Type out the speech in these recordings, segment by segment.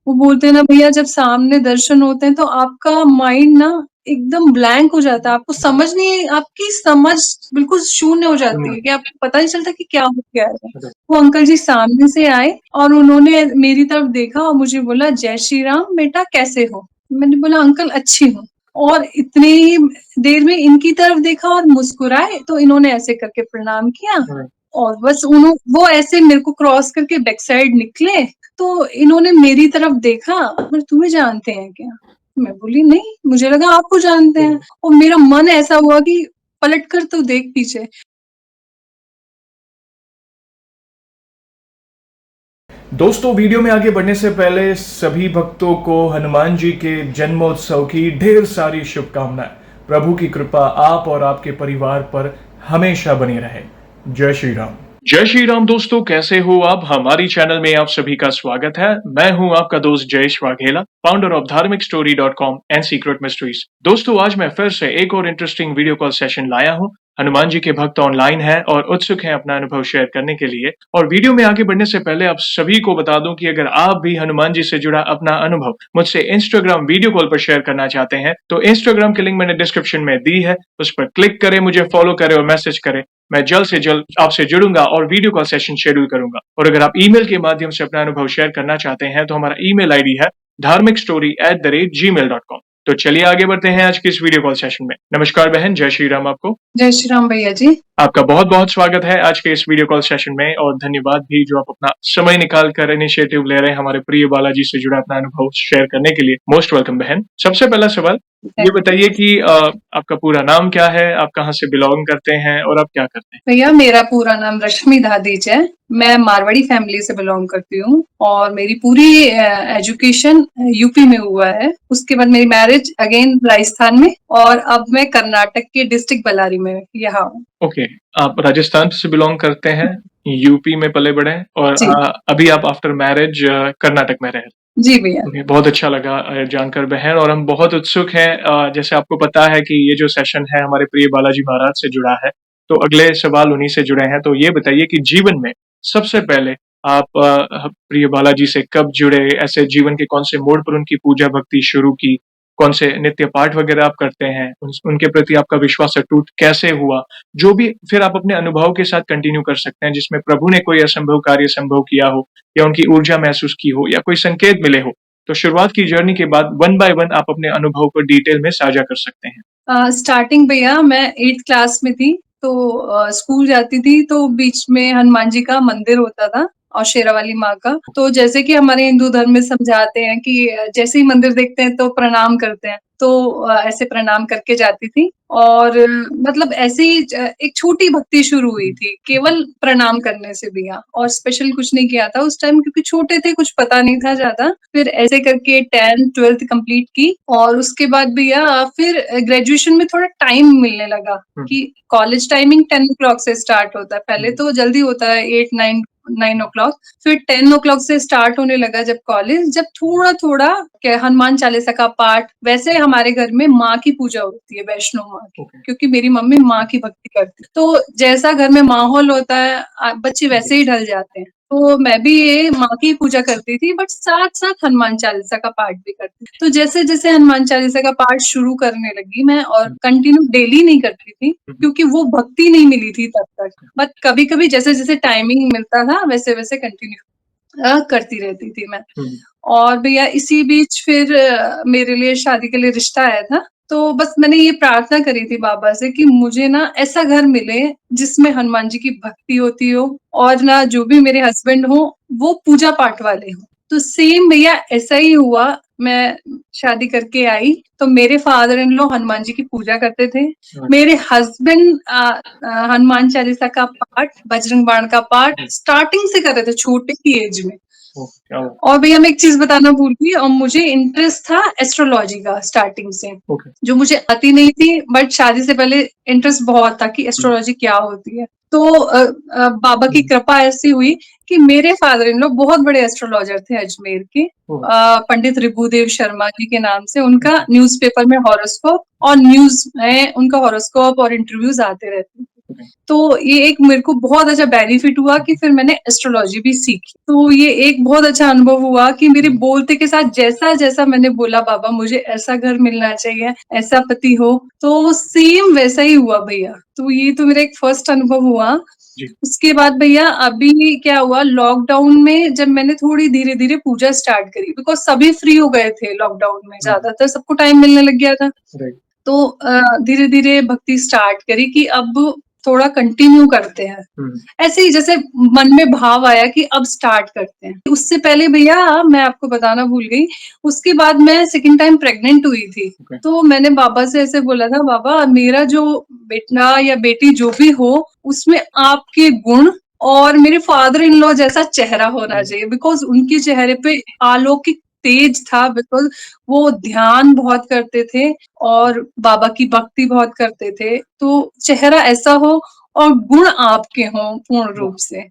वो बोलते हैं ना भैया जब सामने दर्शन होते हैं तो आपका माइंड ना एकदम ब्लैंक हो जाता है। आपको समझ नहीं आपकी समझ बिल्कुल शून्य हो जाती है कि आपको पता नहीं चलता कि क्या हो गया है। वो अंकल जी सामने से आए और उन्होंने मेरी तरफ देखा और मुझे बोला, "जय श्री राम बेटा कैसे हो?" मैंने बोला, "अंकल अच्छी हूँ।" और इतने ही देर में इनकी तरफ देखा और मुस्कुराए तो इन्होंने ऐसे करके प्रणाम किया और बस वो ऐसे मेरे को क्रॉस करके बैक साइड निकले तो इन्होंने मेरी तरफ देखा, बोले तुम्हें जानते हैं क्या? मैं बोली नहीं, मुझे लगा आपको जानते हैं और मेरा मन ऐसा हुआ कि पलट कर तो देख पीछे। दोस्तों, वीडियो में आगे बढ़ने से पहले सभी भक्तों को हनुमान जी के जन्मोत्सव की ढेर सारी शुभकामनाएं। प्रभु की कृपा आप और आपके परिवार पर हमेशा बनी रहे। जय श्री राम। जय श्री राम दोस्तों, कैसे हो आप? हमारी चैनल में आप सभी का स्वागत है। मैं हूं आपका दोस्त जयेश वाघेला, फाउंडर ऑफ धार्मिकस्टोरी.com एंड सीक्रेट मिस्ट्रीज। दोस्तों, आज मैं फिर से एक और इंटरेस्टिंग वीडियो कॉल सेशन लाया हूं। हनुमान जी के भक्त ऑनलाइन हैं और उत्सुक हैं अपना अनुभव शेयर करने के लिए। और वीडियो में आगे बढ़ने से पहले आप सभी को बता दूं कि अगर आप भी हनुमान जी से जुड़ा अपना अनुभव मुझसे इंस्टाग्राम वीडियो कॉल पर शेयर करना चाहते हैं तो इंस्टाग्राम की लिंक मैंने डिस्क्रिप्शन में दी है, उस पर क्लिक करें, मुझे फॉलो करें और मैसेज करें। मैं जल्द से जल्द आपसे जुड़ूंगा और वीडियो कॉल सेशन शेड्यूल करूंगा। और अगर आप ईमेल के माध्यम से अपना अनुभव शेयर करना चाहते हैं तो हमारा ईमेल आईडी है dharmikstory@gmail.com। तो चलिए आगे बढ़ते हैं आज की इस वीडियो कॉल सेशन में। नमस्कार बहन, जय श्री राम आपको। जय श्री राम भैया जी। आपका बहुत बहुत स्वागत है आज के इस वीडियो कॉल सेशन में और धन्यवाद भी जो आप अपना समय निकाल कर इनिशिएटिव ले रहे हैं हमारे प्रिय बालाजी से जुड़ा अपना अनुभव शेयर करने के लिए। मोस्ट वेलकम बहन। सबसे पहला सवाल ये बताइए कि आपका पूरा नाम क्या है, आप कहाँ से बिलोंग करते हैं और आप क्या करते हैं? भैया मेरा पूरा नाम रश्मि दादीज है। मैं मारवाड़ी फैमिली से बिलोंग करती हूँ और मेरी पूरी एजुकेशन यूपी में हुआ है। उसके बाद मेरी मैरिज अगेन राजस्थान में और अब मैं कर्नाटक के डिस्ट्रिक्ट बल्लारी में यहाँ हूँ। ओके, आप राजस्थान से बिलोंग करते हैं, यूपी में पले बड़े हैं और अभी आप आफ्टर मैरिज कर्नाटक में रह रहे हैं। जी भैया। बहुत अच्छा लगा जानकर बहन, और हम बहुत उत्सुक हैं। जैसे आपको पता है कि ये जो सेशन है हमारे प्रिय बालाजी महाराज से जुड़ा है, तो अगले सवाल उन्हीं से जुड़े हैं। तो ये बताइए कि जीवन में सबसे पहले आप प्रिय बालाजी से कब जुड़े? ऐसे जीवन के कौन से मोड़ पर उनकी पूजा भक्ति शुरू की? कौन से नित्य पाठ वगैरह आप करते हैं? उनके प्रति आपका विश्वास अटूट कैसे हुआ? जो भी फिर आप अपने अनुभव के साथ कंटिन्यू कर सकते हैं, जिसमें प्रभु ने कोई असंभव कार्य संभव किया हो या उनकी ऊर्जा महसूस की हो या कोई संकेत मिले हो। तो शुरुआत की जर्नी के बाद वन बाय वन आप अपने अनुभव को डिटेल में साझा कर सकते हैं। स्टार्टिंग भैया मैं 8th क्लास में थी तो स्कूल जाती थी तो बीच में हनुमान जी का मंदिर होता था और शेरावाली माँ का। तो जैसे कि हमारे हिंदू धर्म में समझाते हैं कि जैसे ही मंदिर देखते हैं तो प्रणाम करते हैं, तो ऐसे प्रणाम करके जाती थी और मतलब ऐसे ही एक छोटी भक्ति शुरू हुई थी केवल प्रणाम करने से भैया, और स्पेशल कुछ नहीं किया था उस टाइम क्योंकि छोटे थे, कुछ पता नहीं था ज्यादा। फिर ऐसे करके 10th 12th कंप्लीट की और उसके बाद भैया फिर ग्रेजुएशन में थोड़ा टाइम मिलने लगा कि कॉलेज टाइमिंग 10 o'clock से स्टार्ट होता है, पहले तो जल्दी होता है 8 9 o'clock, फिर 10 o'clock से स्टार्ट होने लगा जब कॉलेज, जब थोड़ा थोड़ा क्या हनुमान चालीसा का पाठ। वैसे हमारे घर में माँ की पूजा होती है, वैष्णो माँ की, क्योंकि मेरी मम्मी माँ की भक्ति करती है, तो जैसा घर में माहौल होता है बच्चे वैसे ही ढल जाते हैं। तो मैं भी ये माँ की पूजा करती थी बट साथ साथ हनुमान चालीसा का पाठ भी करती थी। तो जैसे जैसे हनुमान चालीसा का पाठ शुरू करने लगी मैं, और कंटिन्यू डेली नहीं करती थी क्योंकि वो भक्ति नहीं मिली थी तब तक, बट कभी कभी जैसे जैसे टाइमिंग मिलता था वैसे वैसे कंटिन्यू करती रहती थी मैं। और भैया इसी बीच फिर मेरे लिए शादी के लिए रिश्ता आया था, तो बस मैंने ये प्रार्थना करी थी बाबा से कि मुझे ना ऐसा घर मिले जिसमें हनुमान जी की भक्ति होती हो और ना जो भी मेरे हस्बैंड हो वो पूजा पाठ वाले हो। तो सेम भैया ऐसा ही हुआ। मैं शादी करके आई तो मेरे father in law Hanuman ji की पूजा करते थे, मेरे हस्बैंड हनुमान चालीसा का पाठ, बजरंग बाण का पाठ स्टार्टिंग से कर रहे थे छोटे की एज में। और भैया मैं एक चीज बताना भूल गई, और मुझे इंटरेस्ट था एस्ट्रोलॉजी का स्टार्टिंग से, जो मुझे आती नहीं थी बट शादी से पहले इंटरेस्ट बहुत था कि एस्ट्रोलॉजी क्या होती है। तो बाबा की कृपा ऐसी हुई कि मेरे फादर इन लॉ बहुत बड़े एस्ट्रोलॉजर थे अजमेर के, पंडित रिभुदेव शर्मा जी के नाम से। उनका न्यूज़पेपर में हॉरोस्कोप और न्यूज में उनका हॉरोस्कोप और इंटरव्यूज आते रहते थे। तो ये एक मेरे को बहुत अच्छा बेनिफिट हुआ कि फिर मैंने एस्ट्रोलॉजी भी सीखी। तो ये एक बहुत अच्छा अनुभव हुआ कि मेरे बोलते के साथ जैसा-जैसा मैंने बोला बाबा मुझे ऐसा घर मिलना चाहिए, ऐसा पति हो, तो सेम वैसा ही हुआ भैया। तो ये तो मेरा एक फर्स्ट अनुभव हुआ। जी। उसके बाद भैया अभी क्या हुआ लॉकडाउन में जब मैंने थोड़ी धीरे-धीरे पूजा स्टार्ट करी बिकॉज़ सभी फ्री हो गए थे लॉकडाउन में, ज़्यादातर सबको टाइम मिलने लग गया था। राइट। तो धीरे-धीरे भक्ति स्टार्ट करी कि अब थोड़ा कंटिन्यू करते हैं। ऐसे ही जैसे मन में भाव आया कि अब स्टार्ट करते हैं। उससे पहले भैया मैं आपको बताना भूल गई, उसके बाद मैं सेकंड टाइम प्रेग्नेंट हुई थी। ओके। तो मैंने बाबा से ऐसे बोला था, बाबा मेरा जो बेटा या बेटी जो भी हो, उसमें आपके गुण और मेरे फादर इन लॉ जैसा चेहरा होना चाहिए बिकॉज़ उनके चेहरे पे अलौकिक तेज था बिकॉज़ वो ध्यान बहुत करते थे और बाबा की भक्ति बहुत करते थे। तो चेहरा ऐसा हो और गुण आपके हों पूर्ण रूप से।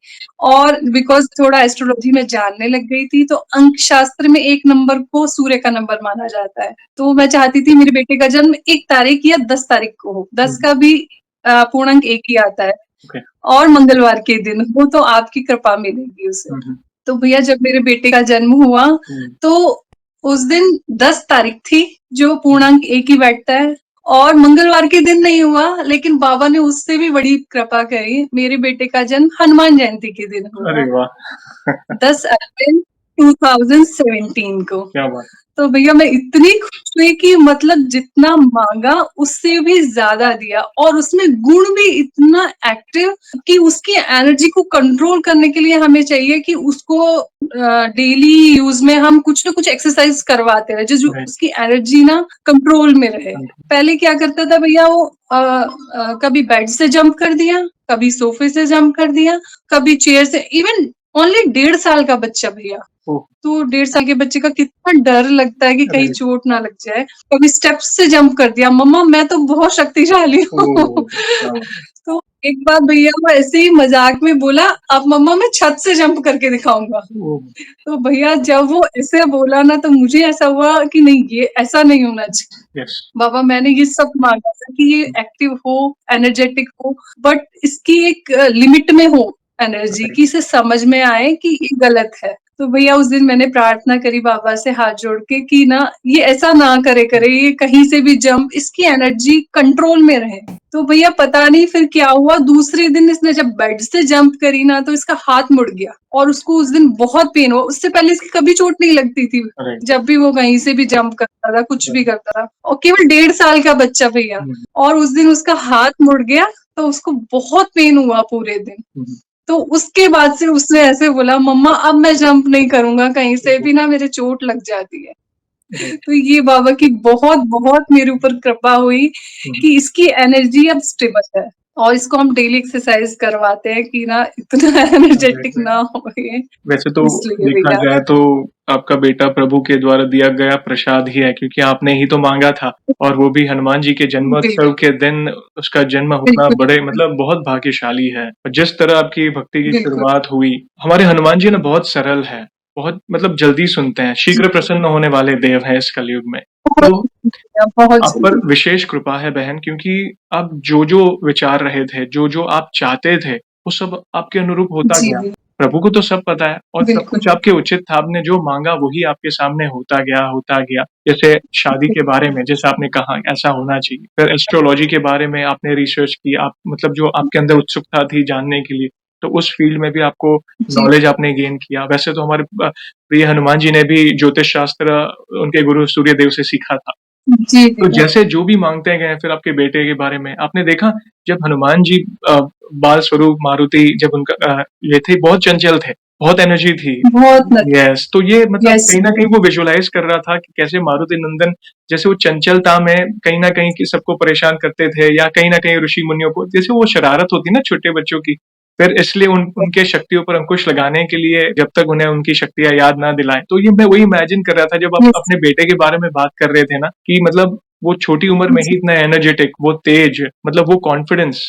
और बिकॉज़ थोड़ा एस्ट्रोलॉजी में जानने लग गई थी, तो अंक शास्त्र में 1 नंबर को सूर्य का नंबर माना जाता है। तो मैं चाहती थी मेरे बेटे का जन्म 1 तारीख या 10 तारीख को हो। 10 का भी पूर्णांक 1 ही आता है ओके। और मंगलवार के दिन हो तो आपकी कृपा मिलेगी उसे। तो भैया जब मेरे बेटे का जन्म हुआ, तो उस दिन 10 तारीख थी, जो पूर्णांक 1 ही बैठता है और मंगलवार के दिन नहीं हुआ, लेकिन बाबा ने उससे भी बड़ी कृपा करी। मेरे बेटे का जन्म हनुमान जयंती के दिन हुआ, अरे वाह! 10 अप्रैल 2017 को। क्या बात! तो भैया मैं इतनी खुश हुई कि मतलब जितना माँगा उससे भी ज़्यादा दिया और उसमें गुण भी इतना एक्टिव कि उसकी एनर्जी को कंट्रोल करने के लिए हमें चाहिए कि उसको डेली यूज़ में हम कुछ ना कुछ एक्सरसाइज करवाते रहे, जो राइट। उसकी एनर्जी ना कंट्रोल में रहे। पहले क्या करता था भैया वो कभी बेड से जंप कर दिया, कभी सोफे से जंप कर दिया, कभी चेयर से इवन ओनली 1.5 साल का बच्चा भैया। ओह! तो 1.5 साल के बच्चे का कितना डर लगता है कि कहीं राइट। चोट ना लग जाए। कभी स्टेप्स से जंप कर दिया, मम्मा मैं तो बहुत शक्तिशाली हूँ। ओह! क्या बात! तो एक बार भैया वो ऐसे ही मज़ाक में बोला, अब मम्मा मैं छत से जंप करके दिखाऊँगा। ओह! तो भैया जब वो ऐसे बोला ना तो मुझे ऐसा हुआ कि नहीं ये ऐसा नहीं होना चाहिए। यस। बाबा मैंने ये सब माँगा था कि ये एक्टिव हो, एनर्जेटिक हो बट इसकी एक लिमिट में हो एनर्जी राइट। कि इसे समझ में आए कि ये गलत है। तो भैया उस दिन मैंने प्रार्थना करी बाबा से हाथ जोड़ के कि ना ये ऐसा ना करे, ये कहीं से भी जंप इसकी एनर्जी कंट्रोल में रहे। तो भैया पता नहीं फिर क्या हुआ दूसरे दिन इसने जब बेड से जंप करी ना तो इसका हाथ मुड़ गया और उसको उस दिन बहुत पेन हुआ। उससे पहले इसकी कभी चोट नहीं लगती थी। राइट। जब भी वो कहीं से भी जंप करता था, कुछ भी करता था और केवल 1.5 साल का बच्चा भैया और उस दिन उसका हाथ मुड़ गया तो उसको बहुत पेन हुआ पूरे दिन। तो उसके बाद से उसने ऐसे बोला मम्मा अब मैं जंप नहीं करूँगा कहीं से भी ना मेरे चोट लग जाती है। तो ये बाबा की बहुत-बहुत मेरे ऊपर कृपा हुई कि इसकी एनर्जी अब स्टेबल है और इसको हम डेली एक्सरसाइज करवाते हैं कि ना इतना एनर्जेटिक ना हो ये, वैसे तो इसलिए देखा भैया। जाए तो आपका बेटा प्रभु के द्वारा दिया गया प्रसाद ही है क्योंकि आपने ही तो माँगा था और वो भी हनुमान जी के जन्मोत्सव के दिन उसका जन्म होना बिल्कुल, बड़े मतलब बहुत भाग्यशाली है। और जिस तरह आपकी भक्ति की बिल्कुल। शुरुआत हुई, हमारे हनुमान जी ना बहुत सरल हैं, बहुत मतलब जल्दी सुनते हैं, जी, शीघ्र प्रसन्न होने वाले देव हैं इस कलयुग में। बहुत तो बहुत आप पर जल्दी। विशेष कृपा है बहन क्योंकि आप जो-जो विचार रहे थे, जो-जो आप चाहते थे, वो सब आपके अनुरूप होता जी, गया। प्रभु को तो सब पता है और सब बिल्कुल। कुछ आपके उचित था, आपने जो माँगा वही आपके सामने होता गया, होता गया। जैसे शादी के बारे में जैसे आपने कहा ऐसा होना चाहिए। फिर एस्ट्रोलॉजी के बारे में आपने रिसर्च की, आप मतलब जो आपके अंदर उत्सुकता थी जानने के लिए, तो उस फील्ड में भी आपको जी, नॉलेज आपने गेन किया। वैसे तो हमारे प्रिय हनुमान जी ने भी ज्योतिष शास्त्र उनके गुरु सूर्यदेव से सीखा था। जी तो भैया। जैसे जो भी माँगते गए फिर आपके बेटे के बारे में, आपने देखा जब हनुमान जी बाल स्वरूप मारुति जब उनका ये थे बहुत चंचल थे, बहुत एनर्जी थी। बहुत न यस, तो ये मतलब यस, कहीं न कहीं वो विजुअलाइज़ कर रहा था कि कैसे मारुति नंदन जैसे वो चंचलता में कहीं न कहीं कि सबको परेशान करते थे या कहीं न कहीं ऋषि-मुनियों को जैसे वो शरारत होती है ना छोटे बच्चों की, फिर इसलिए उनके शक्तियों पर अंकुश लगाने के लिए जब तक उन्हें उनकी शक्तियाँ याद ना दिलाएँ, तो ये मैं वही इमेजिन कर रहा था जब आप यस, अपने बेटे के बारे में बात कर रहे थे ना कि मतलब वो छोटी उम्र में ही जी, इतना एनर्जेटिक, वो तेज, मतलब वो कॉन्फिडेंस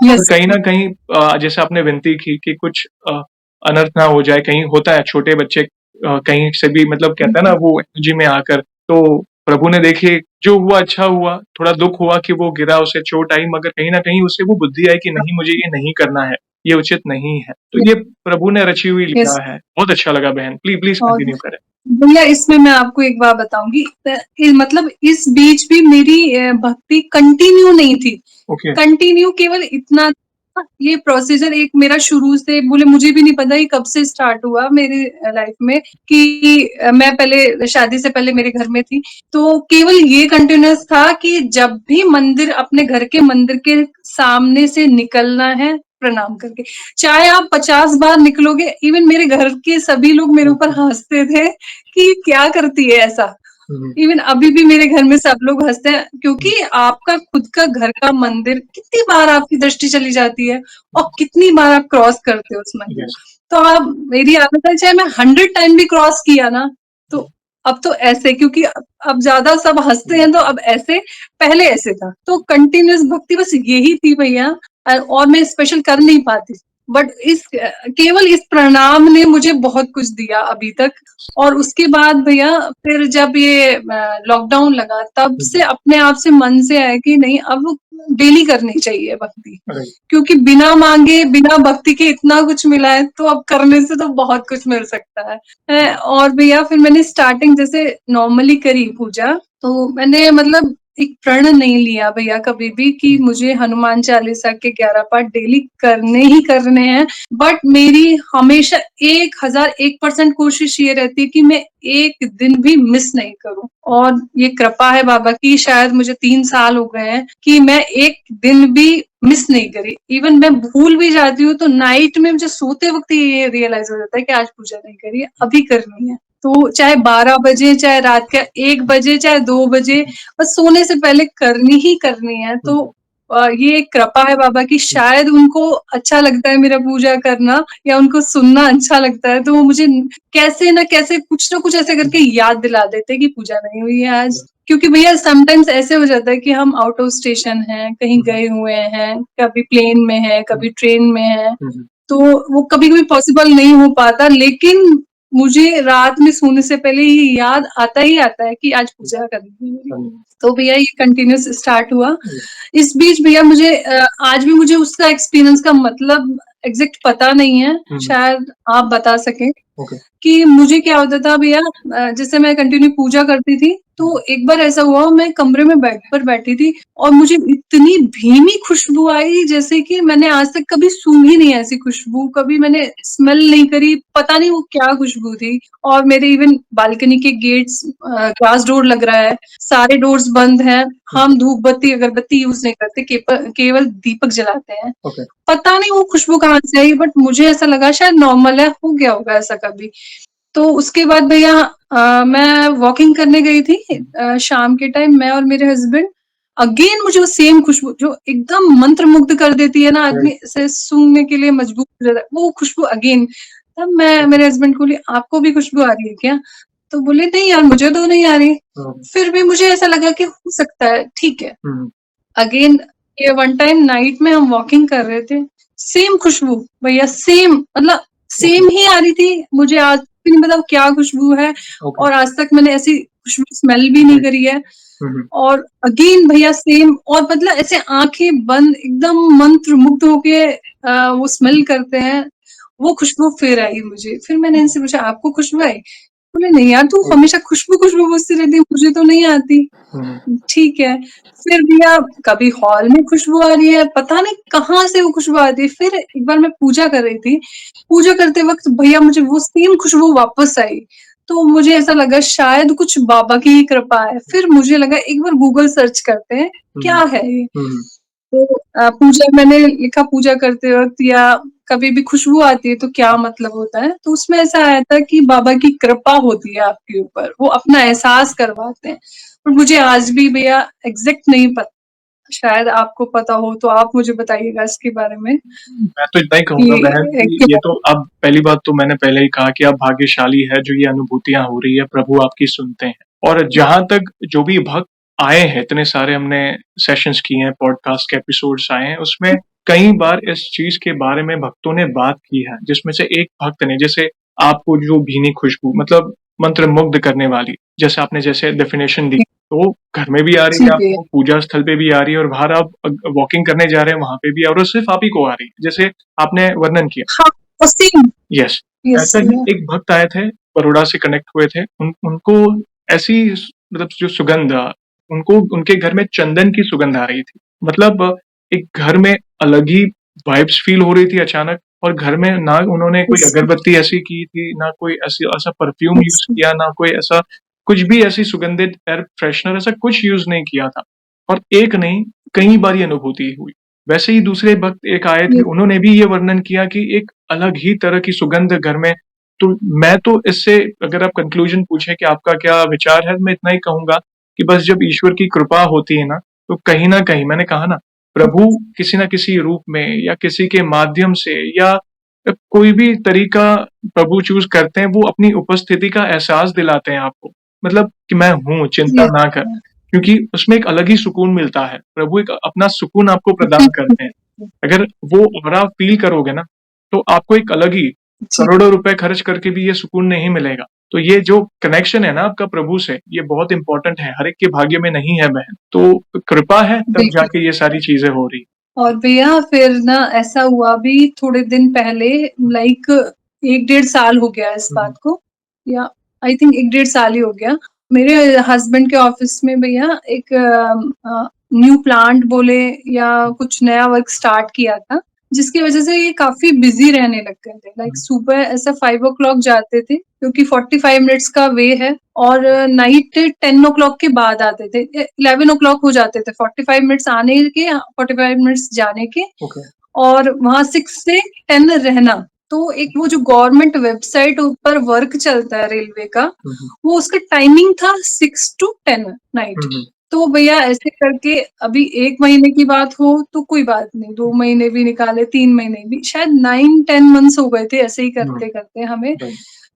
और यस, कहीं न कहीं जैसे आपने विनती की कि कुछ अनर्थ ना हो जाए, कहीं होता है छोटे बच्चे कहीं से भी मतलब कहते हैं ना वो एनर्जी में आकर तो प्रभु ने देखिए जो हुआ अच्छा हुआ, थोड़ा दुःख हुआ कि वो गिरा, उसे चोट आई, मगर कहीं न कहीं उसे वो बुद्धि आई कि नहीं मुझे ये नहीं करना है, ये उचित नहीं है। तो ये प्रभु ने रची हुई यस। लीला है। बहुत अच्छा लगा बहन, प्लीज़ और कंटिन्यू करें। भैया इसमें मैं आपको एक बात बताऊँगी मतलब इस बीच भी मेरी भक्ति कंटिन्यू नहीं थी। ओके, कंटिन्यू केवल इतना था, ये प्रोसीजर एक मेरा शुरू से बोले मुझे भी नहीं पता ये कब से स्टार्ट हुआ मेरी लाइफ में कि मैं पहले शादी से पहले मेरे घर में थी। तो केवल ये कंटिन्यूअस था कि जब भी मंदिर अपने घर के मंदिर के सामने से निकलना है, प्रणाम करके। चाहे आप 50 बार निकलोगे, इवन मेरे घर के सभी लोग मेरे ऊपर हँसते थे कि क्या करती है ऐसा? हुँ, इवन अभी भी मेरे घर में सब लोग हँसते हैं क्योंकि आपका खुद का घर का मंदिर कितनी बार आपकी दृष्टि चली जाती है और कितनी बार आप क्रॉस करते हो उस मंदिर यस, को। तो आप मेरी आदत है चाहे मैं 100 टाइम भी क्रॉस किया ना, तो अब तो ऐसे क्योंकि अब ज़्यादा सब हँसते हैं तो अब ऐसे, पहले ऐसे था। तो कंटीन्यूअस भक्ति बस यही थी भैया और मैं स्पेशल कर नहीं पाती। बट केवल इस प्रणाम ने मुझे बहुत कुछ दिया अभी तक। और उसके बाद भैया फिर जब ये लॉकडाउन लगा तब से अपने आप से मन से आया कि नहीं अब डेली करनी चाहिए भक्ति राइट, क्योंकि बिना मांगे बिना भक्ति के इतना कुछ मिला है तो अब करने से तो बहुत कुछ मिल सकता है। और भैया फिर मैंने स्टार्टिंग जैसे नॉर्मली करी पूजा तो मैंने मतलब एक प्रण नहीं लिया भैया कभी भी कि मुझे हनुमान चालीसा के 11 पाठ डेली करने ही करने हैं। बट मेरी हमेशा 1001% कोशिश ये रहती है कि मैं एक दिन भी मिस नहीं करूं। और ये कृपा है बाबा की शायद मुझे 3 साल हो गए हैं कि मैं एक दिन भी मिस नहीं करी। इवन मैं भूल भी जाती हूँ तो नाइट में मुझे सोते वक्त ये रियलाइज हो जाता है कि आज पूजा नहीं करी है, अभी करनी है। तो चाहे 12 बजे, चाहे रात के 1 बजे, चाहे 2 बजे, बस सोने से पहले करनी ही करनी है। तो ये एक कृपा है बाबा की शायद उनको अच्छा लगता है मेरा पूजा करना या उनको सुनना अच्छा लगता है तो वो मुझे कैसे ना कैसे कुछ ना कुछ ऐसे करके याद दिला देते हैं कि पूजा नहीं हुई है आज। क्योंकि भैया समटाइम्स ऐसे हो जाता है कि हम आउट ऑफ स्टेशन हैं, कहीं गए हुए हैं, कभी प्लेन में है, कभी ट्रेन में है, तो वो कभी-कभी पॉसिबल नहीं हो पाता। लेकिन मुझे रात में सोने से पहले ये याद आता ही आता है कि आज पूजा करनी है मेरी। तो भैया ये कंटिन्यूअस स्टार्ट हुआ। इस बीच भैया मुझे आज भी मुझे उसका एक्सपीरियंस का मतलब एग्ज़ैक्ट पता नहीं है, शायद आप बता सकें। ओके, कि मुझे क्या होता था भैया जैसे मैं कंटिन्यू पूजा करती थी, तो एक बार ऐसा हुआ मैं कमरे में बेड पर बैठी थी और मुझे इतनी भीमी खुशबू आई जैसे कि मैंने आज तक कभी सूंघी नहीं ऐसी खुशबू, कभी मैंने स्मेल नहीं करी, पता नहीं वो क्या खुशबू थी। और मेरे इवन बालकनी के गेट्स ग्लास डोर लग रहा है, सारे डोर्स बंद हैं, हम धूप बत्ती, अगरबत्ती यूज़ नहीं करते, केवल दीपक जलाते हैं। ओके, पता नहीं वो खुशबू कहाँ से आई बट मुझे ऐसा लगा शायद नॉर्मल है, हो गया होगा ऐसा कभी। तो उसके बाद भैया मैं वॉकिंग करने गई थी शाम के टाइम मैं और मेरे हस्बैंड। अगेन मुझे वो सेम खुशबू जो एकदम मंत्रमुग्ध कर देती है ना आदमी से सूंघने के लिए मजबूर हो जाता है, वो खुशबू अगेन। तब मैं मेरे हस्बैंड को बोली आपको भी खुशबू आ रही है क्या? तो बोले नहीं यार मुझे तो नहीं आ रही। फिर भी मुझे ऐसा लगा कि हो सकता है, ठीक है। अगेन ये वन टाइम नाइट में हम वॉकिंग कर रहे थे, सेम खुशबू भैया सेम मतलब सेम ही आ रही थी। मुझे आज भी नहीं पता वो क्या खुशबू है और आज तक मैंने ऐसी खुशबू स्मेल भी नहीं करी है। और अगेन भैया सेम और मतलब ऐसे आँखें बंद एकदम मंत्रमुग्ध होके वो स्मेल करते हैं, वो खुशबू फिर आई मुझे। फिर मैंने इनसे पूछा आपको खुशबू आई? बोले नहीं यार तू हमेशा खुशबू पूछती रहती है, मुझे तो नहीं आती। ठीक है। फिर भैया कभी हॉल में खुशबू आ रही है, पता नहीं कहाँ से वो खुशबू आ रही है। फिर एक बार मैं पूजा कर रही थी, पूजा करते वक़्त भैया मुझे वो सेम खुशबू वापस आई। तो मुझे ऐसा लगा शायद कुछ बाबा की ही कृपा है। फिर मुझे लगा एक बार गूगल सर्च करते हैं, क्या है ये? तो पूजा मैंने लिखा पूजा करते वक़्त या कभी भी खुशबू आती है तो क्या मतलब होता है? तो उसमें ऐसा आया था कि बाबा की कृपा होती है आपके ऊपर, वो अपना एहसास करवाते हैं। और मुझे आज भी भैया एग्ज़ैक्ट नहीं पता, शायद आपको पता हो तो आप मुझे बताइएगा इसके बारे में मैं तो इतना ही कहूँगा बहन कि कि ये क्या तो अब पहली बात तो मैंने पहले ही कहा कि आप भाग्यशाली है जो ये अनुभूतियाँ हो रही है, प्रभु आपकी सुनते हैं। और जहाँ तक जो भी भक्त आए हैं, इतने सारे हमने सेशंस किए हैं, पॉडकास्ट के एपिसोड्स आए हैं, उसमें कई बार इस चीज़ के बारे में भक्तों ने बात की है, जिसमें से एक भक्त ने जैसे आपको जो भीनी खुशबू मतलब मंत्रमुग्ध करने वाली, जैसे आपने जैसे डेफिनेशन दी तो घर में भी आ रही जी है भैया। आपको, पूजा स्थल पे भी आ रही है और बाहर आप वॉकिंग करने जा रहे हैं वहाँ पे भी और सिर्फ़ आप ही को आ रही है, जैसे आपने वर्णन किया। हाँ, सेम। यस, यस ऐसा ही भैया। एक भक्त आए थे, बरोड़ा से कनेक्ट हुए थे। उनको ऐसी मतलब जो सुगंध उनको उनके घर में चंदन की सुगंध आ रही थी। मतलब एक घर में अलग ही वाइब्स फ़ील हो रही थी अचानक और घर में ना उन्होंने कोई यस, अगरबत्ती ऐसी की थी, ना कोई ऐसी ऐसा परफ्यूम यस, यूज़ किया, ना कोई ऐसा कुछ भी ऐसी सुगंधित एयर फ्रेशनर ऐसा कुछ यूज़ नहीं किया था। और एक नहीं, कई बार ये अनुभूति हुई। वैसे ही दूसरे भक्त एक आए थे, यस, उन्होंने भी ये वर्णन किया कि एक अलग ही तरह की सुगंध घर में। तो मैं तो इससे अगर आप कंक्लूजन पूछें कि आपका क्या विचार है, मैं इतना ही कहूँगा कि बस जब ईश्वर की कृपा होती है ना, तो कहीं न कहीं मैंने कहा ना, प्रभु किसी न किसी रूप में या किसी के माध्यम से या कोई भी तरीका प्रभु चूज़ करते हैं, वो अपनी उपस्थिति का एहसास दिलाते हैं आपको। मतलब कि मैं हूँ, चिंता यस ना कर। भैया। क्योंकि उसमें एक अलग ही सुकून मिलता है। प्रभु एक अपना सुकून आपको प्रदान करते हैं। अगर वो ऑरा फ़ील करोगे ना, तो आपको एक अलग ही जी, करोड़ों रुपए खर्च करके भी ये सुकून नहीं मिलेगा। तो ये जो कनेक्शन है ना आपका प्रभु से, ये बहुत इम्पोर्टेंट है, हर एक के भाग्य में नहीं है बहन। तो कृपा है तब बिल्कुल। जाके ये सारी चीज़ें हो रही। और भैया फिर ना ऐसा हुआ भी थोड़े दिन पहले, लाइक 1 डेढ़ साल हो गया इस हुँ, बात हुँ, को, या आई थिंक 1 डेढ़ साल ही हो गया। मेरे हस्बैंड के ऑफिस में भैया एक न्यू प्लांट बोले या कुछ नया वर्क स्टार्ट किया था, जिसकी वजह से ये काफ़ी बिज़ी रहने लग गए थे। लाइक हुँ, सुबह ऐसा 5 ओ क्लॉक जाते थे क्योंकि 45 मिनट्स का वे है, और नाइट 10 ओ क्लॉक के बाद आते थे। 11 ओ क्लॉक हो जाते थे, 45 मिनट्स आने के, 45 मिनट्स जाने के, ओके। और वहाँ 6 से 10 रहना। तो एक वो जो गवर्नमेंट वेबसाइट ऊपर वर्क चलता है रेलवे का, हुँ, हुँ, वो उसका टाइमिंग था 6 टू 10 नाइट। हुँ, हुँ, तो भैया ऐसे करके अभी 1 महीने की बात हो तो कोई बात नहीं, 2 महीने भी निकाले, 3 महीने भी, शायद 9-10 मंथ्स हो गए थे ऐसे ही हुँ, करते-करते हमें। राइट।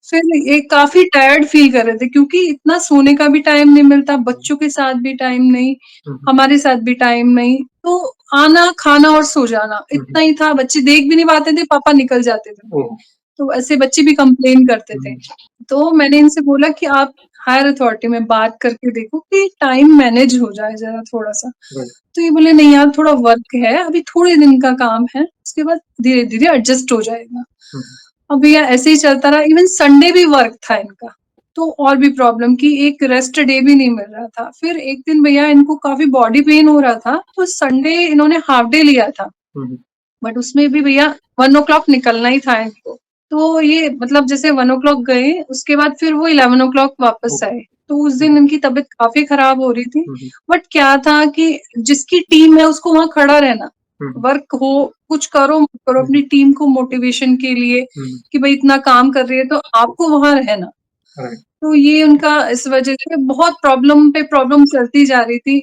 फिर ये काफ़ी टायर्ड फ़ील कर रहे थे क्योंकि इतना सोने का भी टाइम नहीं मिलता, हुँ, बच्चों के साथ भी टाइम नहीं, हुँ, हुँ, हमारे साथ भी टाइम नहीं। तो आना, खाना और सो जाना, हुँ, हुँ, इतना ही था। बच्चे देख भी नहीं पाते थे, पापा निकल जाते थे उनके। ओह! तो ऐसे बच्चे भी कंप्लेन करते थे। हुँ, तो मैंने इनसे बोला कि आप हायर अथॉरिटी में बात करके देखो कि टाइम मैनेज हो जाए ज़रा थोड़ा-सा। राइट। तो ये बोले नहीं यार, थोड़ा वर्क है, अभी थोड़े दिन का काम है, उसके बाद धीरे-धीरे एडजस्ट हो जाएगा। हुँ, हुँ, अब भैया ऐसे ही चलता रहा, इवन संडे भी वर्क था इनका, तो और भी प्रॉब्लम कि एक रेस्ट डे भी नहीं मिल रहा था। फिर एक दिन भैया इनको काफ़ी बॉडी पेन हो रहा था, तो संडे इन्होंने हाल्फ डे लिया था। हुँ, हुँ, बट उसमें भी भैया 1 ओ क्लॉक निकलना ही था इनको। तो ये मतलब जैसे 1 ओ क्लॉक गए, उसके बाद फिर वो 11 ओ क्लॉक वापस ओके। आए। तो उस हुँ, दिन इनकी तबीयत काफ़ी खराब हो रही थी। हुँ, हुँ, बट क्या था कि जिसकी टीम है उसको वहाँ खड़ा रहना, हुँ, हुँ, वर्क हो, कुछ करो मत करो, हुँ, अपनी टीम को मोटिवेशन के लिए हुँ, हुँ, कि भई इतना काम कर रही है तो आपको वहाँ रहना। राइट। तो ये उनका इस वजह से बहुत प्रॉब्लम पे प्रॉब्लम चलती जा रही थी।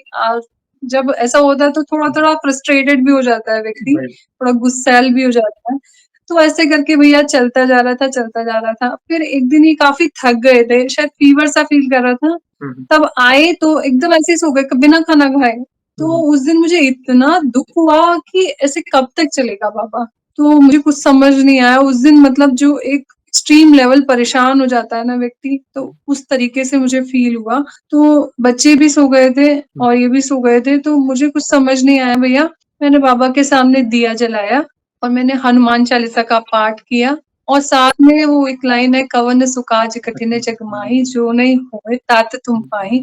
जब ऐसा होता है तो हुँ, थोड़ा-थोड़ा फ्रस्ट्रेटेड भी हो जाता है व्यक्ति, राइट। थोड़ा गुस्सैल भी हो जाता है। तो ऐसे करके भैया चलता जा रहा था, चलता जा रहा था। फिर एक दिन ये काफ़ी थक गए थे, शायद फ़ीवर सा फ़ील कर रहा था। हुँ, हुँ, तब आए तो एकदम ऐसे ही सो गए बिना खाना खाए। हुँ, तो हुँ, उस दिन मुझे इतना दुःख हुआ कि ऐसे कब तक चलेगा बाबा? तो मुझे कुछ समझ नहीं आया उस दिन, मतलब जो एक एक्सट्रीम लेवल परेशान हो जाता है ना व्यक्ति, तो उस तरीके से मुझे फ़ील हुआ। तो बच्चे भी सो गए थे हुँ, और ये भी सो गए थे, तो मुझे कुछ समझ नहीं आया भैया। मैंने बाबा के सामने दिया जलाया और मैंने हनुमान चालीसा का पाठ किया, और साथ में वो एक लाइन है, "कवन सु काज कठिन जग माही, जो नहीं होए तात तुम पाही।"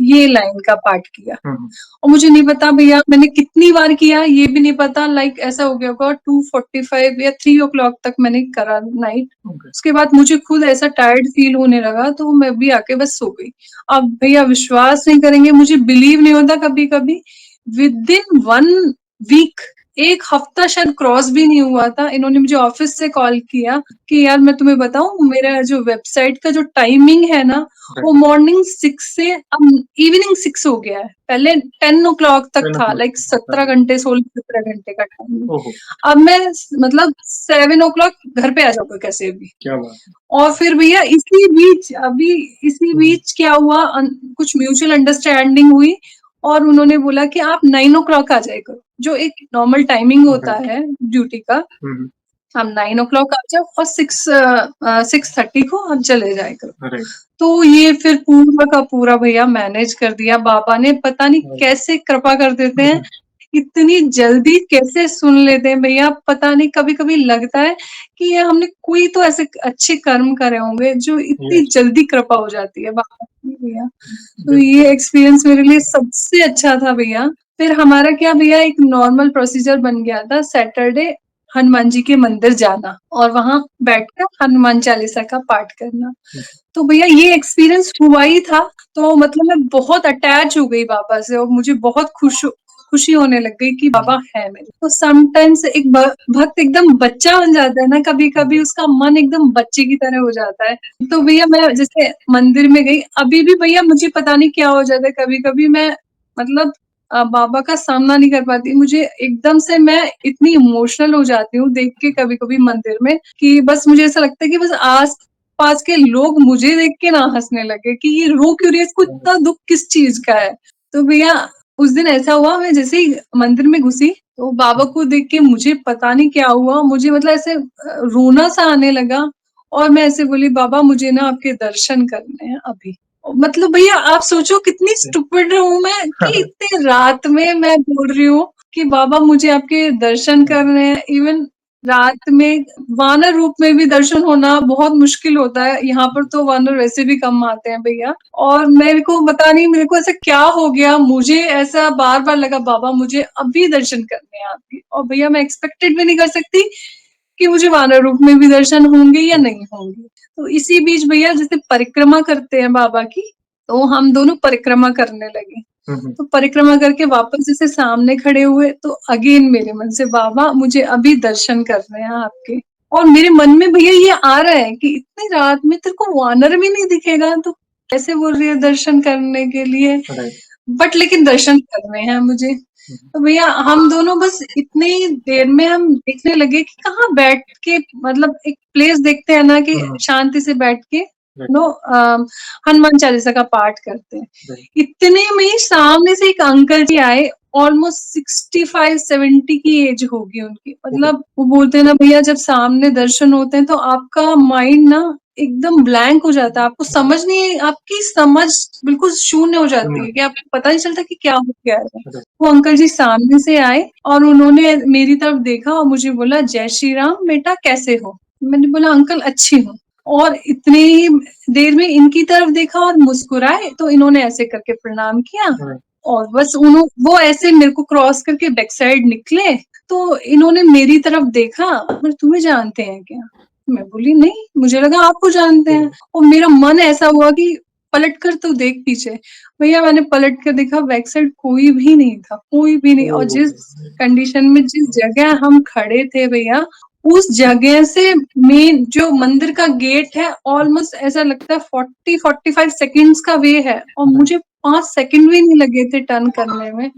ये लाइन का पाठ किया। हुँ, हुँ, और मुझे नहीं पता भैया मैंने कितनी बार किया ये भी नहीं पता, लाइक ऐसा हो गया होगा 2:45 या 3 ओ क्लॉक तक मैंने करा नाइट। ओके। उसके बाद मुझे खुद ऐसा टायर्ड फ़ील होने लगा तो मैं भी आके बस सो गई। अब भैया विश्वास नहीं करेंगे, मुझे बिलीव नहीं होता कभी-कभी, विदिन 1 वीक, 1 हफ्ता शायद क्रॉस भी नहीं हुआ था, इन्होंने मुझे ऑफ़िस से कॉल किया कि यार मैं तुम्हें बताऊँ, मेरा जो वेबसाइट का जो टाइमिंग है ना, वो राइट। मॉर्निंग 6 से अब इवनिंग 6 हो गया है। पहले 10 ओ क्लॉक तक 10 ओ था, क्लॉक लाइक राइट। 17 घंटे, 16-17 घंटे का टाइमिंग। ओहो! अब मैं मतलब 7 ओ क्लॉक घर पे आ जाऊँगा कैसे भी। क्या बात है। और फिर भैया इसी हुँ, हुँ, बीच क्या हुआ, कुछ म्यूचुअल अंडरस्टैंडिंग हुई और उन्होंने बोला कि आप 9 ओ क्लॉक आ जाया करो, जो एक नॉर्मल टाइमिंग होता राइट। है ड्यूटी का। हुँ, हुँ, आप 9 o'clock आ जाओ और 6:30 को आप चले जाया करो। राइट। तो ये फिर पूरा का पूरा भैया मैनेज कर दिया बाबा ने, पता नहीं राइट। कैसे कृपा कर देते हैं, इतनी जल्दी कैसे सुन लेते हैं भैया, पता नहीं कभी-कभी लगता है कि ये हमने कोई तो ऐसे अच्छे कर्म करे होंगे जो इतनी यस, जल्दी कृपा हो जाती है बाबा की भैया। तो बिल्कुल। ये एक्सपीरियंस मेरे लिए सबसे अच्छा था भैया। फिर हमारा क्या भैया एक नॉर्मल प्रोसीजर बन गया था सैटरडे हनुमान जी के मंदिर जाना और वहाँ बैठकर हनुमान चालीसा का पाठ करना। तो भैया ये एक्सपीरियंस हुआ ही था, तो मतलब मैं बहुत अटैच हो गई बाबा से और मुझे बहुत खुशी होने लग गई कि बाबा है मेरे। तो समटाइम्स एक भक्त एकदम बच्चा बन जाता है ना, कभी-कभी उसका मन एकदम बच्चे की तरह हो जाता है। तो भैया मैं जैसे मंदिर में गई, अभी भी भैया मुझे पता नहीं क्या हो जाता है, कभी-कभी मैं मतलब बाबा का सामना नहीं कर पाती। मुझे एकदम से मैं इतनी इमोशनल हो जाती हूँ देख के कभी-कभी मंदिर में कि बस मुझे ऐसा लगता है कि बस आस-पास के लोग मुझे देख के ना हँसने लगे कि ये रो क्यों रही है, इसको इतना दुःख किस चीज़ का है। तो भैया उस दिन ऐसा हुआ मैं जैसे ही मंदिर में घुसी, तो बाबा को देख के मुझे पता नहीं क्या हुआ, मुझे मतलब ऐसे रोना-सा आने लगा और मैं ऐसे बोली बाबा मुझे ना आपके दर्शन करने हैं अभी। मतलब भैया आप सोचो कितनी स्टूपिड हूँ मैं कि इतनी रात में मैं बोल रही हूँ कि बाबा मुझे आपके दर्शन करने हैं। इवन रात में वानर रूप में भी दर्शन होना बहुत मुश्किल होता है। यहाँ पर तो वानर वैसे भी कम आते हैं भैया और मेरे को पता नहीं मेरे को ऐसा क्या हो गया, मुझे ऐसा बार-बार लगा बाबा मुझे अभी दर्शन करने हैं आपके और भैया मैं एक्सपेक्टेड भी नहीं कर सकती कि मुझे वानर रूप में भी दर्शन होंगे या नहीं होंगे। तो इसी बीच भैया जैसे परिक्रमा करते हैं बाबा की, तो हम दोनों परिक्रमा करने लगे। तो परिक्रमा करके वापस जैसे सामने खड़े हुए तो अगेन मेरे मन से बाबा मुझे अभी दर्शन करने हैं आपके। और मेरे मन में भैया ये आ रहा है कि इतनी रात में तेरे को वानर भी नहीं दिखेगा तो कैसे बोल रही है दर्शन करने के लिए? राइट। बट लेकिन दर्शन करने हैं मुझे। तो भैया हम दोनों बस इतनी देर में हम देखने लगे कि कहाँ बैठ के मतलब एक प्लेस देखते हैं ना कि शांति से बैठ के हनुमान चालीसा का पाठ करते हैं। इतने में ही सामने से एक अंकल जी आए, ऑलमोस्ट 65-70 की एज होगी उनकी। मतलब वो बोलते हैं ना भैया जब सामने दर्शन होते हैं तो आपका माइंड ना एकदम ब्लैंक हो जाता है। आपको समझ नहीं आपकी समझ बिल्कुल शून्य हो जाती है कि आपको पता नहीं चलता कि क्या हो गया है। वो अंकल जी सामने से आए और उन्होंने मेरी तरफ देखा और मुझे बोला, "जय श्री राम बेटा कैसे हो?" मैंने बोला, "अंकल अच्छी हूँ।" और इतने ही देर में इनकी तरफ देखा और मुस्कुराए, तो इन्होंने ऐसे करके प्रणाम किया और बस वो ऐसे मेरे को क्रॉस करके बैक साइड निकले, तो इन्होंने मेरी तरफ देखा, बोले, "तुम्हें जानते हैं क्या?" मैं बोली, "नहीं, मुझे लगा आपको जानते हैं।" और मेरा मन ऐसा हुआ कि पलट कर तो देख पीछे। भैया मैंने पलट कर देखा बैक साइड कोई भी नहीं था, कोई भी नहीं और जिस कंडीशन में जिस जगह हम खड़े थे भैया, उस जगह से मेन जो मंदिर का गेट है ऑलमोस्ट ऐसा लगता है 40-45 सेकंड्स का वे है और मुझे 5 सेकंड भी नहीं लगे थे टर्न करने में।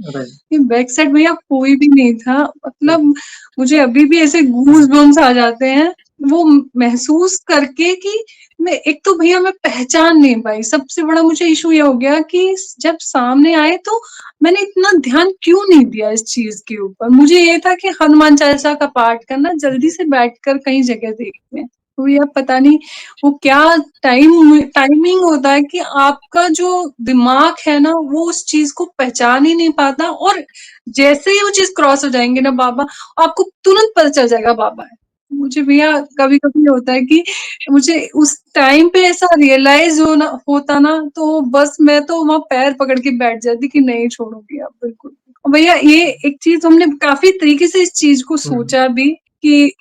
ये बैक साइड भैया कोई भी नहीं था। मतलब मुझे अभी भी ऐसे गूज़बम्प्स आ जाते हैं, वो महसूस करके कि मैं एक तो भैया मैं पहचान नहीं पाई। सबसे बड़ा मुझे इश्यू ये हो गया कि जब सामने आए तो मैंने इतना ध्यान क्यों नहीं दिया इस चीज़ के ऊपर? मुझे ये था कि हनुमान चालीसा का पाठ करना, जल्दी से बैठकर कहीं जगह देखते हैं। तो या पता नहीं वो क्या टाइमिंग होता है कि आपका जो दिमाग है ना, वो उस चीज़ को पहचान ही नहीं पाता और जैसे ही वो चीज़ क्रॉस हो जाएँगे ना बाबा, आपको तुरंत पता चल जाएगा बाबा है। मुझे भैया कभी-कभी होता है कि मुझे उस टाइम पे ऐसा रियलाइज़ होता ना, तो बस मैं तो वहाँ पैर पकड़ के बैठ जाती कि नहीं छोड़ूँगी अब बिल्कुल। और भैया ये एक चीज़ हमने काफ़ी तरीके से इस चीज़ को सोचा भी कि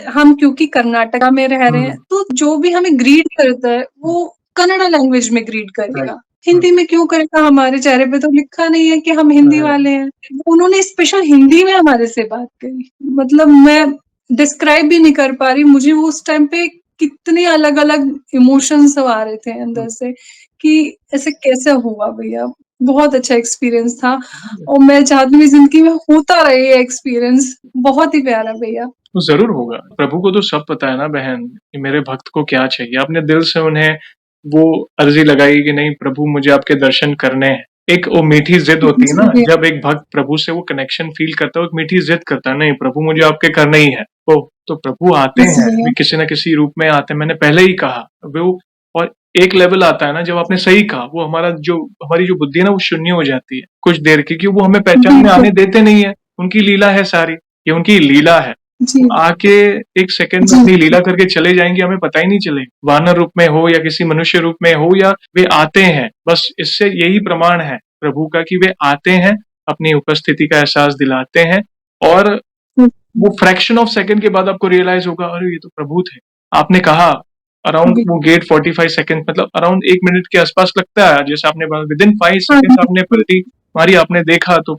हम क्योंकि कर्नाटका में रह रहे हैं, तो जो भी हमें ग्रीट करता है, वो कन्नड़ा लैंग्वेज में ग्रीट करेगा। हिंदी में क्यों करेगा? हमारे चेहरे पे तो लिखा नहीं है कि हम हिंदी वाले हैं। उन्होंने स्पेशल हिंदी में हमारे से बात करी। मतलब मैं डिस्क्राइब भी नहीं कर पा रही, मुझे वो उस टाइम पे कितने अलग-अलग इमोशंस आ रहे थे अंदर से कि ऐसे कैसे हुआ भैया? बहुत अच्छा एक्सपीरियंस था और मैं चाहती हूँ ज़िंदगी में होता रहे ये एक्सपीरियंस, बहुत ही प्यारा भैया। तो ज़रूर होगा। प्रभु को तो सब पता है ना बहन, कि मेरे भक्त को क्या चाहिए। आपने दिल से उन्हें वो अर्ज़ी लगाई कि नहीं प्रभु मुझे आपके दर्शन करने हैं। एक वो मीठी ज़िद होती है जी ना, भैया। जब एक भक्त प्रभु से वो कनेक्शन फ़ील करता है, वो एक मीठी ज़िद करता है, नहीं प्रभु मुझे आपके करने ही है। ओह! तो प्रभु आते जी हैं, भैया। वे किसी न किसी रूप में आते हैं, मैंने पहले ही कहा। वो और एक लेवल आता है ना जब आपने सही कहा, वो हमारी जो बुद्धि है ना वो शून्य हो जाती है, कुछ देर की, क्योंकि वो हमें पहचान में बिल्कुल। आने देते नहीं है, उनकी लीला है सारी, ये उनकी लीला है। जी, वो आके 1 सेकंड में जी, अपनी लीला जी, करके चले जाएँगे, हमें पता ही नहीं चलेगा। वानर रूप में हो या किसी मनुष्य रूप में हो या वे आते हैं, बस इससे यही प्रमाण है प्रभु का कि वे आते हैं, अपनी उपस्थिति का एहसास दिलाते हैं और हुँ, वो फ्रैक्शन ऑफ सेकंड के बाद आपको रियलाइज़ होगा, अरे! ये तो प्रभु थे। आपने कहा अराउंड बि वो गेट 45 सेकंड मतलब अराउंड 1 मिनट के आसपास लगता है, जैसे आपने बोला विदिन 5 हाँ, सेकंड्स आपने बिल्कुल। पलटी मारी, आपने देखा तो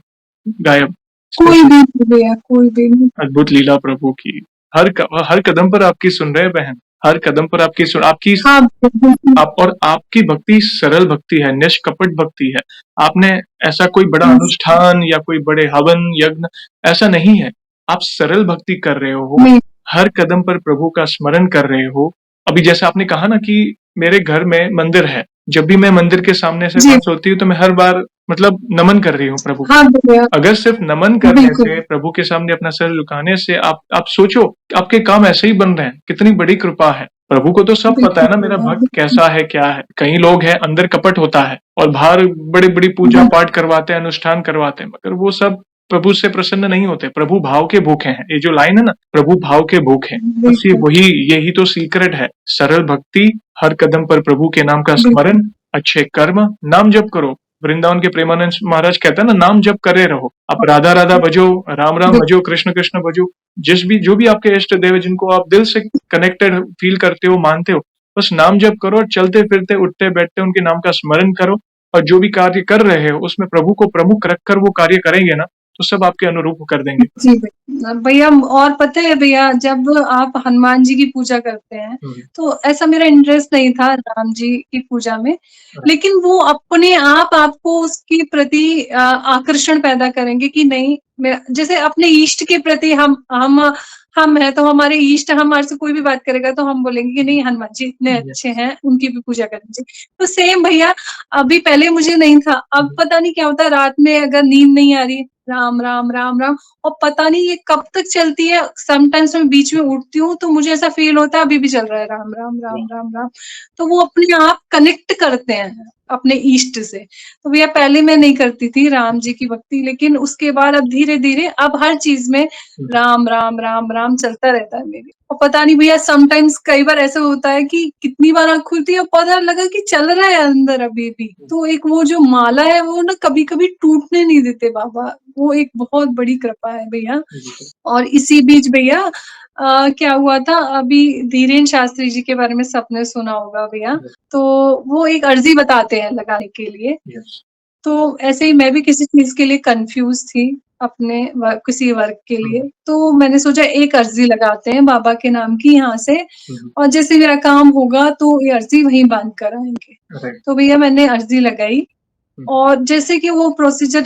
गायब। कोई स्पेशल भी नहीं भैया, कोई भी नहीं। अद्भुत लीला प्रभु की। हर कदम पर आपकी सुन रहे हैं बहन, हर कदम पर आपकी हाँ, बिल्कुल। आप और आपकी भक्ति सरल भक्ति है, निष्कपट भक्ति है। आपने ऐसा कोई बड़ा जी, अनुष्ठान या कोई बड़े हवन, यज्ञ ऐसा नहीं है। आप सरल भक्ति कर रहे हो, नहीं, हर कदम पर प्रभु का स्मरण कर रहे हो। अभी जैसे आपने कहा ना कि मेरे घर में मंदिर है, जब भी मैं मंदिर के सामने से जी, पास होती हूँ तो मैं हर बार मतलब नमन कर रही हूँ प्रभु को। हाँ भैया, अगर सिर्फ नमन करने बिल्कुल, से, प्रभु के सामने अपना सर झुकाने से आप सोचो आपके काम ऐसे ही बन रहे हैं, कितनी बड़ी कृपा है। प्रभु को तो सब पता बिल्कुल है ना मेरा भैया, भक्त बिल्कुल, कैसा है, क्या है। कई लोग हैं अंदर कपट होता है और बाहर बड़ी-बड़ी पूजा बिल पाठ करवाते हैं, अनुष्ठान करवाते हैं, मगर वो सब प्रभु से प्रसन्न नहीं होते। प्रभु भाव के भूखे हैं। ये जो लाइन है ना, प्रभु भाव के भूखे हैं। बस बिल्कुल, यही तो सीक्रेट है। सरल भक्ति, हर कदम पर प्रभु के नाम का बिल्कुल, स्मरण, अच्छे कर्म, नाम जप करो। वृंदावन के प्रेमानंद महाराज कहते हैं ना, नाम जप करे रहो। आप राधा राधा भजो, राम राम बिल भजो, कृष्ण कृष्ण भजो। जो भी आपके इष्ट देव है, जिनको आप दिल से कनेक्टेड फील करते हो, मानते हो, बस नाम जप करो और चलते फिरते उठते बैठते उनके नाम का स्मरण करो। और जो भी कार्य कर रहे हो उसमें प्रभु को प्रमुख रखकर वो कार्य करेंगे ना, तो सब आपके अनुरूप कर देंगे। जी भैया। भैया और पता है भैया जब आप हनुमान जी की पूजा करते हैं, हम्म, तो ऐसा मेरा इंटरेस्ट नहीं था राम जी की पूजा में, right, लेकिन वो अपने आप आपको उसके प्रति आकर्षण पैदा करेंगे कि नहीं मैं जैसे अपने इष्ट के प्रति हम हैं तो हमारे इष्ट हमारे से कोई भी बात करेगा तो हम बोलेंगे कि नहीं हनुमान जी इतने अच्छे yes, हैं, उनकी भी पूजा करनी चाहिए। तो सेम भैया अभी पहले मुझे नहीं था, अब पता नहीं क्या होता है रात में अगर नींद नहीं आ रही, राम, राम, राम, राम और पता नहीं ये कब तक चलती है, समटाइम्स मैं बीच में उठती हूँ तो मुझे ऐसा फ़ील होता है अभी भी चल रहा है राम, राम, राम, वाह, राम, राम। तो वो अपने आप कनेक्ट करते हैं अपने इष्ट से। तो भैया पहले मैं नहीं करती थी राम जी की भक्ति लेकिन उसके बाद अब धीरे-धीरे अब हर चीज़ में हम्म, राम, राम, राम, राम चलता रहता है मेरे। और पता नहीं भैया समटाइम्स कई बार ऐसा होता है कि कितनी बार आँख खुलती है और पता लगा कि चल रहा है अंदर अभी भी। तो एक वो जो माला है वो ना कभी-कभी टूटने नहीं देते बाबा। वो एक बहुत बड़ी कृपा है भैया। बिल्कुल, और इसी बीच भैया क्या हुआ था अभी धीरेन शास्त्री जी के बारे में सबने सुना होगा भैया। yes, तो वो एक अर्ज़ी बताते हैं लगाने के लिए। yes, तो ऐसे ही मैं भी किसी चीज़ के लिए कन्फ्यूज़ थी अपने किसी वर्क के लिए। हम्म, तो मैंने सोचा एक अर्ज़ी लगाते हैं बाबा के नाम की यहाँ से हम्म, और जैसे मेरा काम होगा तो ये अर्ज़ी वहीं बाँध कर आएँगे। right, तो भैया मैंने अर्ज़ी लगाई हम्म, और जैसे कि वो प्रोसीजर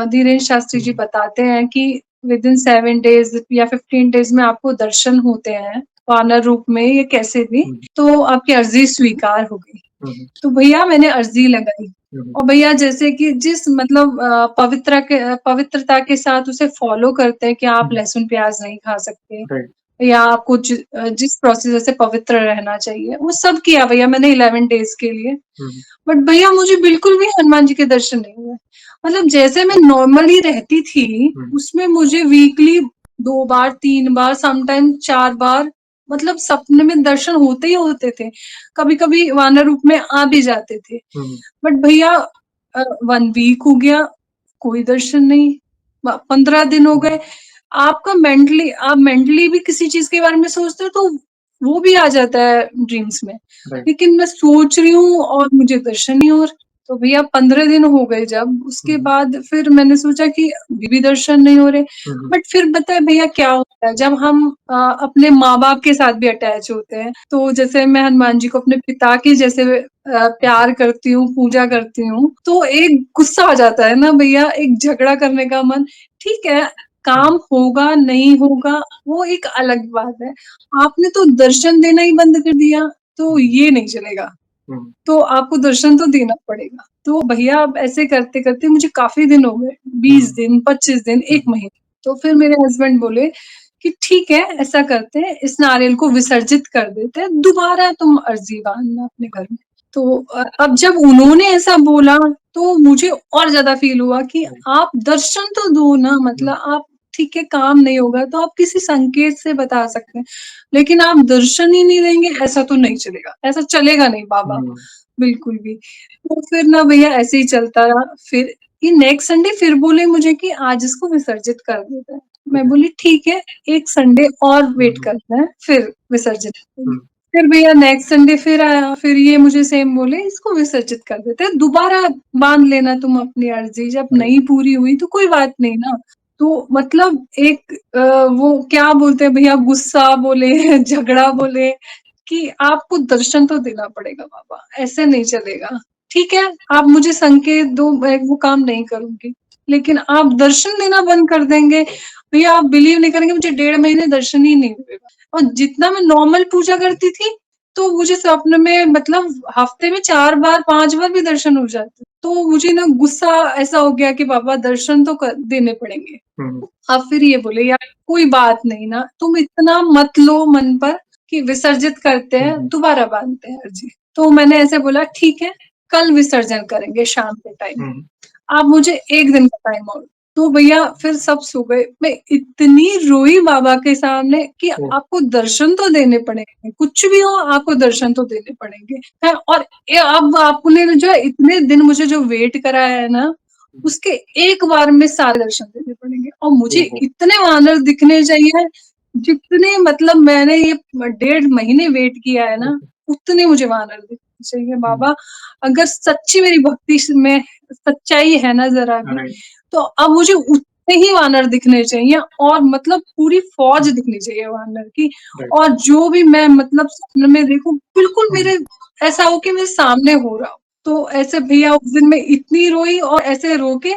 धीरेन शास्त्री जी हम्म, बताते हैं कि विदिन 7 डेज़ या 15 डेज़ में आपको दर्शन होते हैं, वानर रूप में या कैसे भी, हम्म, तो आपकी अर्ज़ी स्वीकार हो गई। हम्म, तो भैया मैंने अर्ज़ी लगाई हम्म, और भैया जैसे कि जिस मतलब पवित्रता के साथ उसे फ़ॉलो करते हैं कि आप हम्म, लहसुन-प्याज़ नहीं खा सकते right, या आपको जिस प्रोसीजर से पवित्र रहना चाहिए, वो सब किया भैया मैंने 11 डेज़ के लिए। हम्म, बट भैया मुझे बिल्कुल भी हनुमान जी के दर्शन नहीं हुए। मतलब जैसे मैं नॉर्मली रहती थी, हम्म, उसमें मुझे वीकली 2 बार, 3 बार, समटाइम 4 बार मतलब सपने में दर्शन होते ही होते थे। कभी-कभी वानर रूप में आ भी जाते थे। हम्म, बट भैया 1 वीक हो गया, कोई दर्शन नहीं। 15 दिन हो हम्म, गए। आप मेंटली भी किसी चीज़ के बारे में सोचते हो तो वो भी आ जाता है ड्रीम्स में। right, लेकिन मैं सोच रही हूँ और मुझे दर्शन नहीं हो रहे। तो भैया 15 दिन हो गए जब, उसके हम्म, बाद फिर मैंने सोचा कि अभी भी दर्शन नहीं हो रहे। हम्म, बट फिर पता है भैया क्या होता है, जब हम अपने माँ-बाप के साथ भी अटैच होते हैं, तो जैसे मैं हनुमान जी को अपने पिता के जैसे प्यार करती हूँ, पूजा करती हूँ, तो एक गुस्सा आ जाता है ना भैया, एक झगड़ा करने का मन। ठीक है, काम होगा, नहीं होगा, वो एक अलग बात है। आपने तो दर्शन देना ही बंद कर दिया, तो हम्म, ये नहीं चलेगा। हम्म, तो आपको दर्शन तो देना पड़ेगा। तो भैया अब ऐसे करते-करते मुझे काफ़ी दिन हो गए, 20 हम्म, दिन, 25 दिन, 1 हम्म, महीने। तो फिर मेरे हस्बैंड बोले कि ठीक है, ऐसा करते हैं, इस नारियल को विसर्जित कर देते हैं, दोबारा तुम अर्जी बांधना अपने घर में। तो अब जब उन्होंने ऐसा बोला, तो मुझे और ज़्यादा फ़ील हुआ कि आप दर्शन तो दो ना, मतलब आप ठीक है, काम नहीं होगा तो आप किसी संकेत से बता सकते हैं, लेकिन आप दर्शन ही नहीं देंगे, ऐसा तो नहीं चलेगा, ऐसा चलेगा नहीं बाबा, बिल्कुल भी। तो फिर ना भैया ऐसे ही चलता रहा, फिर ये नेक्स्ट संडे फिर बोले मुझे कि आज इसको विसर्जित कर देते हैं। मैं बोली ठीक है, 1 संडे और वेट करना है, फिर विसर्जित करेंगे। फिर भैया नेक्स्ट संडे फिर आया, फिर ये मुझे सेम बोले इसको विसर्जित कर देते हैं, दोबारा बाँध लेना तुम अपनी अर्ज़ी, जब नहीं पूरी हुई तो कोई बात नहीं ना। तो मतलब एक वो क्या बोलते हैं भैया, गुस्सा बोले, झगड़ा बोले कि आपको दर्शन तो देना पड़ेगा बाबा, ऐसे नहीं चलेगा। ठीक है, आप मुझे संकेत दो, मैं वो काम नहीं करूँगी, लेकिन आप दर्शन देना बंद कर देंगे, भैया आप बिलीव नहीं करेंगे, मुझे 1.5 महीने दर्शन ही नहीं हुए। और जितना मैं नॉर्मल पूजा करती थी, तो मुझे स्वप्न में मतलब हफ्ते में 4 बार 5 बार भी दर्शन हो जाते। तो मुझे ना गुस्सा ऐसा हो गया कि बाबा दर्शन तो देने पड़ेंगे। अब फिर ये बोले यार कोई बात नहीं ना, तुम इतना मत लो मन पर कि विसर्जित करते हैं, दोबारा बांधते हैं अर्जी। तो मैंने ऐसे बोला ठीक है, कल विसर्जन करेंगे शाम के टाइम। आप मुझे 1 दिन का टाइम और। तो भैया फिर सब सो गए। मैं इतनी रोई बाबा के सामने कि आपको दर्शन तो देने पड़ेंगे, कुछ भी हो आपको दर्शन तो देने पड़ेंगे। हैं और अब आपने जो है इतने दिन मुझे जो वेट कराया है ना, उसके एक बार में सारे दर्शन देने पड़ेंगे और मुझे इतने वानर दिखने चाहिए, जितने मतलब मैंने ये 1.5 महीने वेट किया है ना, उतने मुझे वानर दिखने चाहिए बाबा। अगर सच्ची मेरी भक्ति में सच्चाई है ना ज़रा भी, तो अब मुझे उतने ही वानर दिखने चाहिए और मतलब पूरी फ़ौज दिखनी चाहिए वानर की। और जो भी मैं मतलब सपने में देखूँ, बिल्कुल मेरे ऐसा हो कि मेरे सामने हो रहा हो। तो ऐसे भैया उस दिन मैं इतनी रोई और ऐसे रो के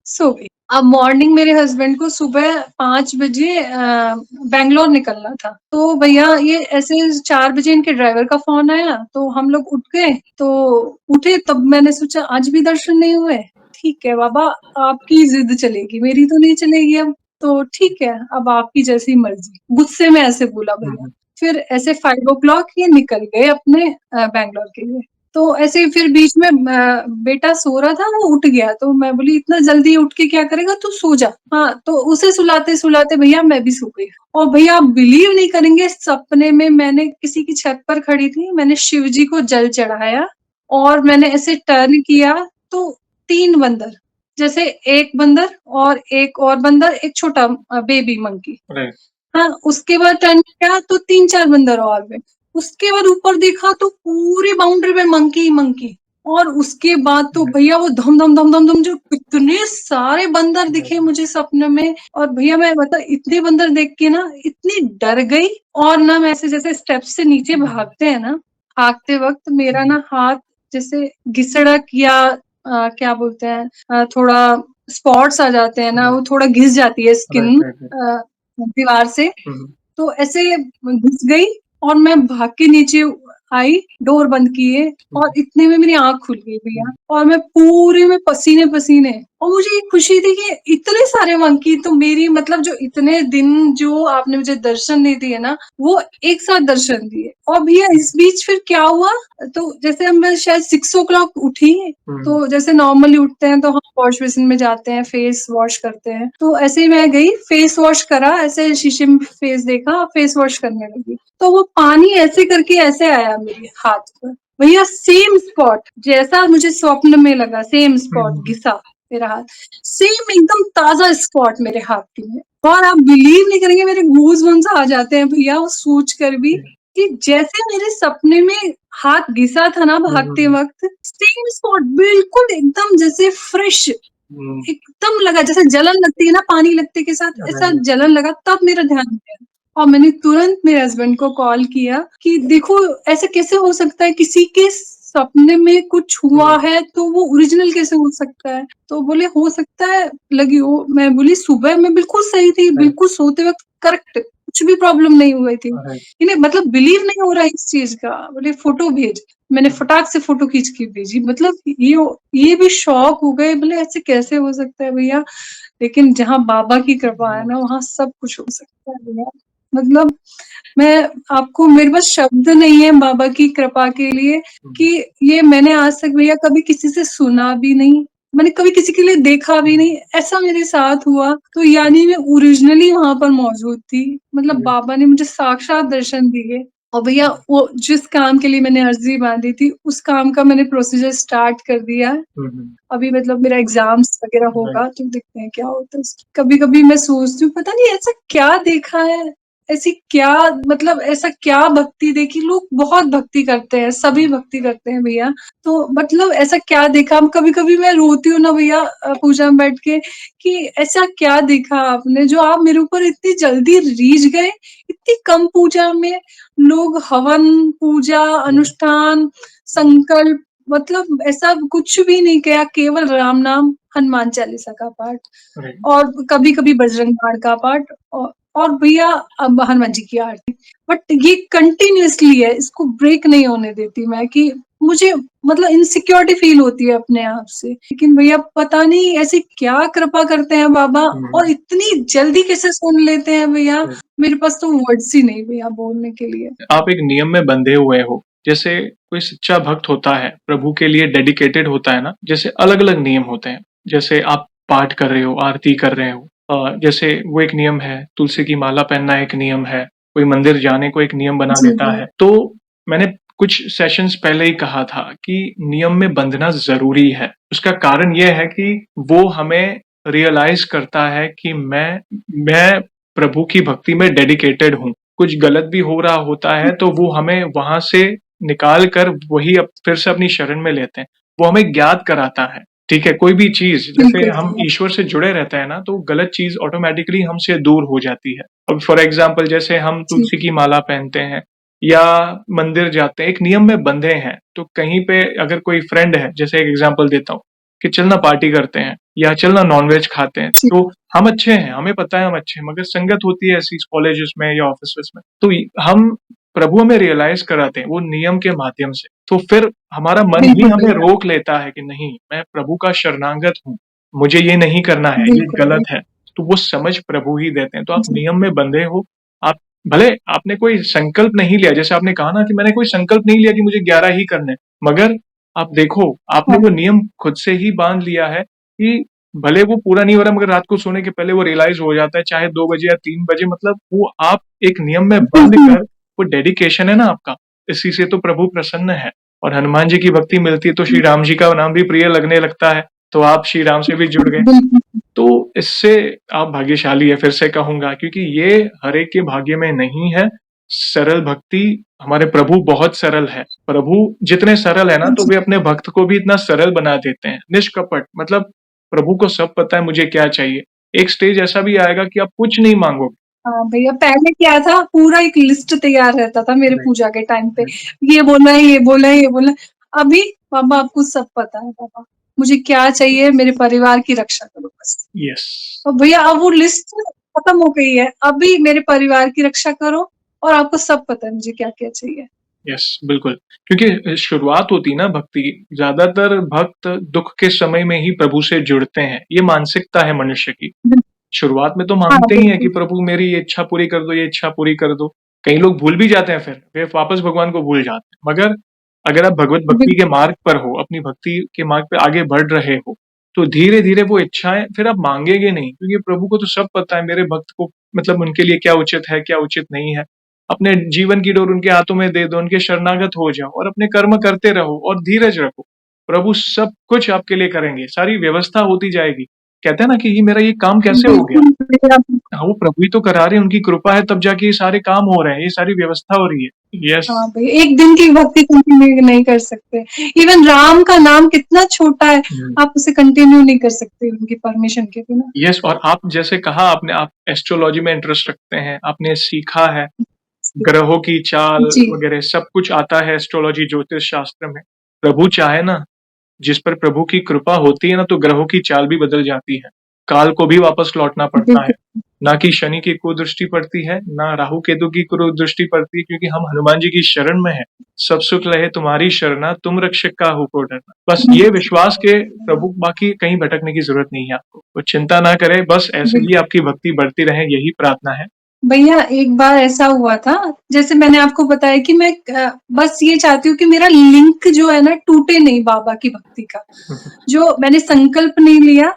सो गई। अब मॉर्निंग मेरे हस्बैंड को सुबह 5 बजे बैंगलोर निकलना था। तो भैया ये ऐसे 4 बजे इनके ड्राइवर का फ़ोन आया, तो हम लोग उठ गए। तो उठे तब मैंने सोचा आज भी दर्शन नहीं हुए। ठीक है बाबा, आपकी ज़िद चलेगी, मेरी तो नहीं चलेगी अब। तो ठीक है, अब आपकी जैसी मर्ज़ी। गुस्से में ऐसे बोला भैया। फिर ऐसे 5 ओ क्लॉक ये निकल गए अपने बैंगलोर के लिए। तो ऐसे ही फिर बीच में बेटा सो रहा था, वो उठ गया, तो मैं बोली इतना जल्दी उठ के क्या करेगा, तू सो जा। हाँ, तो उसे सुलाते-सुलाते भैया मैं भी सो गई। और भैया आप बिलीव नहीं करेंगे, सपने में मैंने किसी की छत पर खड़ी थी, मैंने शिव जी को जल चढ़ाया और मैंने ऐसे टर्न किया तो 3 बंदर, जैसे 1 बंदर और एक और बंदर, एक छोटा बेबी मंकी। हाँ, उसके बाद टर्न किया तो 3-4 बंदर और हुए। उसके बाद ऊपर देखा तो पूरी बाउंड्री पे मंकी ही मंकी। और उसके बाद तो भैया वो धम धम धम धम धम जो इतने सारे बंदर दिखे मुझे सपने में। और भैया मैं मतलब इतने बंदर देख के ना इतनी डर गई। और ना मैं ऐसे जैसे स्टेप्स से नीचे भागते हैं ना, भागते वक्त मेरा ना हाथ जैसे घिसड़क या क्या बोलते हैं, थोड़ा स्पॉट्स आ जाते हैं ना, वो थोड़ा घिस जाती है स्किन दीवार से। तो ऐसे घुस गई और मैं भाग के नीचे आई, डोर बंद किए और इतने में मेरी आँख खुल गई भैया और मैं पूरे में पसीने-पसीने। और मुझे ये खुशी थी कि इतने सारे मंकी तो मेरी मतलब जो इतने दिन जो आपने मुझे दर्शन नहीं दिए ना, वो एक साथ दर्शन दिए। और भैया इस बीच फिर क्या हुआ, तो जैसे अब मैं शायद 6 ओ क्लॉक उठी, तो जैसे नॉर्मली उठते हैं तो हम वॉश बेसिन में जाते हैं, फेस वॉश करते हैं। तो ऐसे ही मैं गई, फेस वॉश करा, ऐसे शीशे में फेस देखा, फेस वॉश करने लगी। तो वो पानी ऐसे करके ऐसे आया मेरे हाथ पर। भैया सेम स्पॉट जैसा मुझे स्वप्न में लगा, सेम स्पॉट घिसा मेरा हाथ। सेम एकदम ताज़ा स्पॉट मेरे हाथ में। और आप बिलीव नहीं करेंगे, मेरे गूज़बम्प्स आ जाते हैं भैया वो सोच कर भी कि जैसे मेरे सपने में हाथ घिसा था ना भागते वक़्त, सेम स्पॉट बिल्कुल एकदम जैसे फ्रेश एकदम लगा, जैसे जलन लगती है ना पानी लगने के साथ, ऐसा जलन लगा, तब मेरा ध्यान गया। और मैंने तुरंत मेरे हस्बैंड को कॉल किया कि देखो ऐसे कैसे हो सकता है, किसी के सपने में कुछ हुआ है तो वो ओरिजिनल कैसे हो सकता है? तो बोले हो सकता है लगी हो। मैं बोली सुबह मैं बिल्कुल सही थी, बिल्कुल सोते वक़्त करेक्ट कुछ भी प्रॉब्लम नहीं हुई थी। राइट। इन्हें मतलब बिलीव नहीं हो रहा है इस चीज़ का। बोले फ़ोटो भेज, मैंने फटाक से फ़ोटो खींच के भेजी। मतलब ये भी शॉक हो गए, बोले ऐसे कैसे हो सकता है भैया? लेकिन जहाँ बाबा की कृपा है ना, वहाँ सब कुछ हो सकता है भैया। मतलब मैं आपको मेरे पास शब्द नहीं है बाबा की कृपा के लिए कि ये मैंने आज तक भैया कभी किसी से सुना भी नहीं, मैंने कभी किसी के लिए देखा भी नहीं, ऐसा मेरे साथ हुआ। तो यानी मैं ओरिजिनली वहाँ पर मौजूद थी। मतलब बाबा ने मुझे साक्षात दर्शन दिए और भैया वो जिस काम के लिए मैंने अर्ज़ी बाँधी थी, उस काम का मैंने प्रोसीजर स्टार्ट कर दिया है। अभी मतलब मेरा एग्ज़ाम्स वग़ैरह होगा तो देखते हैं क्या होता है उसकी। कभी-कभी मैं सोचती हूँ पता नहीं ऐसा क्या देखा है? ऐसी क्या मतलब ऐसा क्या भक्ति देखी? लोग बहुत भक्ति करते हैं, सभी भक्ति करते हैं भैया। तो मतलब ऐसा क्या देखा? कभी-कभी मैं रोती हूँ ना भैया पूजा में बैठ के कि ऐसा क्या देखा आपने जो आप मेरे ऊपर इतनी जल्दी रीझ गए? इतनी कम पूजा में लोग हवन, पूजा, अनुष्ठान, संकल्प मतलब ऐसा कुछ भी नहीं किया, केवल राम नाम, हनुमान चालीसा का पाठ राइट। और कभी-कभी बजरंग बाण का पाठ और भैया अब हनुमान जी की आरती। बट ये कंटीन्यूअसली है, इसको ब्रेक नहीं होने देती मैं कि मुझे मतलब इनसिक्योरिटी फ़ील होती है अपने आप से। लेकिन भैया पता नहीं ऐसी क्या कृपा करते हैं बाबा और इतनी जल्दी कैसे सुन लेते हैं भैया, मेरे पास तो वर्ड्स ही नहीं भैया बोलने के लिए। आप एक नियम में बंधे हुए हो। जैसे कोई सच्चा भक्त होता है, प्रभु के लिए डेडिकेटेड होता है ना, जैसे अलग-अलग नियम होते हैं। जैसे आप पाठ कर रहे हो, आरती कर रहे हो। जैसे वो एक नियम है, तुलसी की माला पहनना एक नियम है, कोई मंदिर जाने को एक नियम बना जी, देता जी। है। तो मैंने कुछ सेशंस पहले ही कहा था कि नियम में बंधना ज़रूरी है। उसका कारण ये है कि वो हमें रियलाइज़ करता है कि मैं प्रभु की भक्ति में डेडिकेटेड हूँ। कुछ गलत भी हो रहा होता है तो वो हमें वहां से निकाल कर वही फिर से अपनी शरण में लेते हैं। वो हमें ज्ञात कराता है। ठीक है, कोई भी चीज जैसे बिल्कुल हम भैया। ईश्वर से जुड़े रहते हैं ना तो गलत चीज ऑटोमेटिकली हमसे दूर हो जाती है। अब फॉर एग्जाम्पल जैसे हम जी, तुलसी की माला पहनते हैं या मंदिर जाते हैं, एक नियम में बंधे हैं, तो कहीं पे अगर कोई फ्रेंड है, जैसे एक एग्जाम्पल देता हूँ कि चलना पार्टी करते हैं या चलना नॉनवेज खाते हैं, जी, तो हम अच्छे हैं, हमें पता है हम अच्छे हैं, मगर संगत होती है ऐसी कॉलेजेस में या ऑफिस में, तो हम प्रभु हमें रियलाइज कराते हैं वो नियम के माध्यम से। तो फिर हमारा मन ही बिल्कुल हमें भैया। रोक लेता है कि नहीं, मैं प्रभु का शरणागत हूँ, मुझे ये नहीं करना है, ये बिल्कुल गलत भैया। है। तो वो समझ प्रभु ही देते हैं। तो आप जी, नियम में बंधे हो। आप भले आपने कोई संकल्प नहीं लिया, जैसे आपने कहा ना कि मैंने कोई संकल्प नहीं लिया कि मुझे 11 ही करने हैं, मगर आप देखो आपने हाँ, वो नियम खुद से ही बांध लिया है कि भले वो पूरा नहीं हो रहा मगर रात को सोने के पहले वो रियलाइज हो जाता है, चाहे 2 बजे या 3 बजे, मतलब वो आप एक नियम में बंध कर, वो डेडिकेशन है ना आपका, इसी से तो प्रभु प्रसन्न है। और हनुमान जी की भक्ति मिलती है तो श्री राम जी का नाम भी प्रिय लगने लगता है, तो आप श्री राम से भी जुड़ गए। बिल्कुल। तो इससे आप भाग्यशाली है, फिर से कहूँगा, क्योंकि ये हर एक के भाग्य में नहीं है। सरल भक्ति, हमारे प्रभु बहुत सरल है। प्रभु जितने सरल है ना, तो जी, वे अपने भक्त को भी इतना सरल बना देते हैं, निष्कपट। मतलब प्रभु को सब पता है मुझे क्या चाहिए। एक स्टेज ऐसा भी आएगा कि आप कुछ नहीं माँगोगे। हाँ भैया पहले क्या था पूरा एक लिस्ट तैयार रहता था मेरे राइट, पूजा के टाइम पे। राइट। ये बोलना है, ये बोलना है, ये बोलना है। अभी बाबा आपको सब पता है बाबा। मुझे क्या चाहिए मेरे परिवार की रक्षा करो बस। यस। और भैया अब वो लिस्ट खत्म हो गई है। अभी मेरे परिवार की रक्षा करो और आपको सब पता है मुझे क्या-क्या चाहिए। यस, बिल्कुल। क्योंकि शुरुआत होती है ना भक्ति, ज़्यादातर भक्त दुःख के समय में ही प्रभु से जुड़ते हैं। ये मानसिकता है मनुष्य की। बिल शुरुआत में तो हाँ, माँगते ही हैं कि बिल्कुल। प्रभु मेरी ये इच्छा पूरी कर दो, ये इच्छा पूरी कर दो। कई लोग भूल भी जाते हैं फिर, वे वापस भगवान को भूल जाते हैं। मगर अगर आप भगवत भक्ति के बिल्कुल, मार्ग पर हो, अपनी भक्ति के मार्ग पे आगे बढ़ रहे हो, तो धीरे-धीरे वो इच्छाएँ फिर आप माँगेंगे नहीं, क्योंकि प्रभु को तो सब पता है मेरे भक्त को, मतलब उनके लिए क्या उचित है, क्या उचित नहीं है। अपने जीवन की डोर उनके हाथों में दे दो, उनके शरणागत हो जाओ और अपने कर्म करते रहो और धीरज रखो। प्रभु सब कुछ आपके लिए करेंगे, सारी व्यवस्था होती जाएगी। कहते हैं ना कि ये मेरा ये काम कैसे हो गया? बिल्कुल भैया। हाँ, वो प्रभु ही तो करा रहे हैं, उनकी कृपा है तब जाके ये सारे काम हो रहे हैं, ये सारी व्यवस्था हो रही है। यस। हाँ भैया, एक दिन की भक्ति कंटिन्यू नहीं कर सकते। इवन राम का नाम कितना छोटा है, हुँ। आप उसे कंटिन्यू नहीं कर सकते उनकी परमिशन के बिना। यस, और आप जैसे कहा आपने, आप एस्ट्रोलॉजी में इंटरेस्ट रखते हैं, आपने सीखा है, ग्रहों की चाल जी, वगैरह सब कुछ आता है एस्ट्रोलॉजी ज्योतिष शास्त्र में। प्रभु चाहे ना, जिस पर प्रभु की कृपा होती है ना, तो ग्रहों की चाल भी बदल जाती है। काल को भी वापस लौटना पड़ता है। बिल्कुल। ना कि शनि की कुदृष्टि पड़ती है, ना राहु केतु की कुदृष्टि पड़ती है, क्योंकि हम हनुमान जी की शरण में हैं। सब सुख लहे तुम्हारी शरणा, तुम रक्षक काहू को डरना। बस ये विश्वास के प्रभु, बाकी कहीं भटकने की जरूरत नहीं है आपको। तो चिंता ना करें, बस ऐसे ही बिल्कुल। आपकी भक्ति बढ़ती रहे, यही प्रार्थना है। भैया एक बार ऐसा हुआ था, जैसे मैंने आपको बताया कि मैं बस ये चाहती हूँ कि मेरा लिंक जो है ना टूटे नहीं बाबा की भक्ति का। जो मैंने संकल्प नहीं लिया,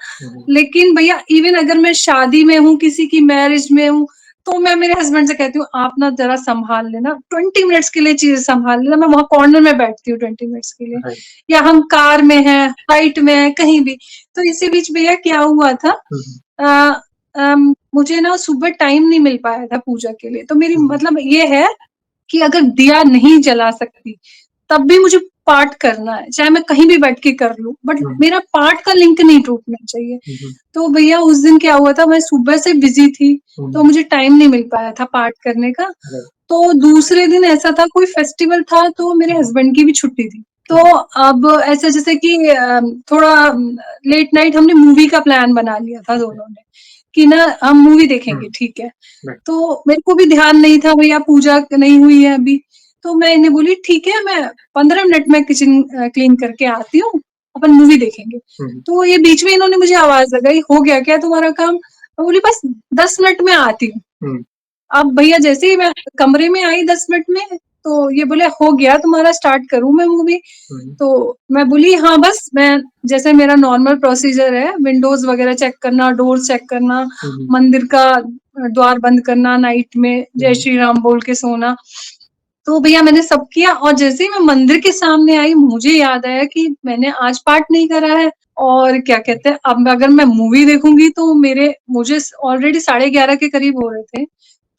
लेकिन भैया इवन अगर मैं शादी में हूँ, किसी की मैरिज में हूँ, तो मैं मेरे हस्बैंड से कहती हूँ आप ना जरा संभाल लेना, 20 मिनट्स के लिए चीजें संभाल लेना। मैं वहां कॉर्नर में बैठती हूँ 20 मिनट्स के लिए, राइट। या हम कार में हैं, फ्लाइट में हैं, कहीं भी। तो इसी बीच भैया क्या हुआ था, मुझे ना सुबह टाइम नहीं मिल पाया था पूजा के लिए। तो मेरी मतलब ये है कि अगर दिया नहीं जला सकती, तब भी मुझे पाठ करना है, चाहे मैं कहीं भी बैठ के कर लूँ, बट मेरा पाठ का लिंक नहीं टूटना चाहिए। तो भैया उस दिन क्या हुआ था, मैं सुबह से बिज़ी थी, तो मुझे टाइम नहीं मिल पाया था पाठ करने का। तो दूसरे दिन ऐसा था, कोई फेस्टिवल था, तो मेरे हस्बैंड की भी छुट्टी थी। तो अब ऐसा जैसे कि थोड़ा लेट नाइट हमने मूवी का प्लान बना लिया था दोनों ने, कि ना हम मूवी देखेंगे, ठीक है। तो मेरे को भी ध्यान नहीं था भैया पूजा नहीं हुई है अभी, तो मैं इन्हें बोली ठीक है मैं 15 मिनट में किचन क्लीन करके आती हूँ, अपन मूवी देखेंगे। तो ये बीच में इन्होंने मुझे आवाज लगाई, हो गया क्या तुम्हारा काम? मैं बोली बस 10 मिनट में आती हूँ। अब भैया जैसे ही मैं कमरे में आई 10 मिनट में, तो ये बोले हो गया तुम्हारा, स्टार्ट करूँ मैं मूवी? तो मैं बोली हाँ बस मैं, जैसे मेरा नॉर्मल प्रोसीजर है, विंडोज वगैरह चेक करना, डोर्स चेक करना, मंदिर का द्वार बंद करना, नाइट में जय श्री राम बोल के सोना। तो भैया मैंने सब किया, और जैसे ही मैं मंदिर के सामने आई, मुझे याद आया कि मैंने आज पाठ नहीं करा है, और क्या कहते हैं, अब अगर मैं मूवी देखूंगी तो मुझे ऑलरेडी 11:30 के करीब हो रहे थे,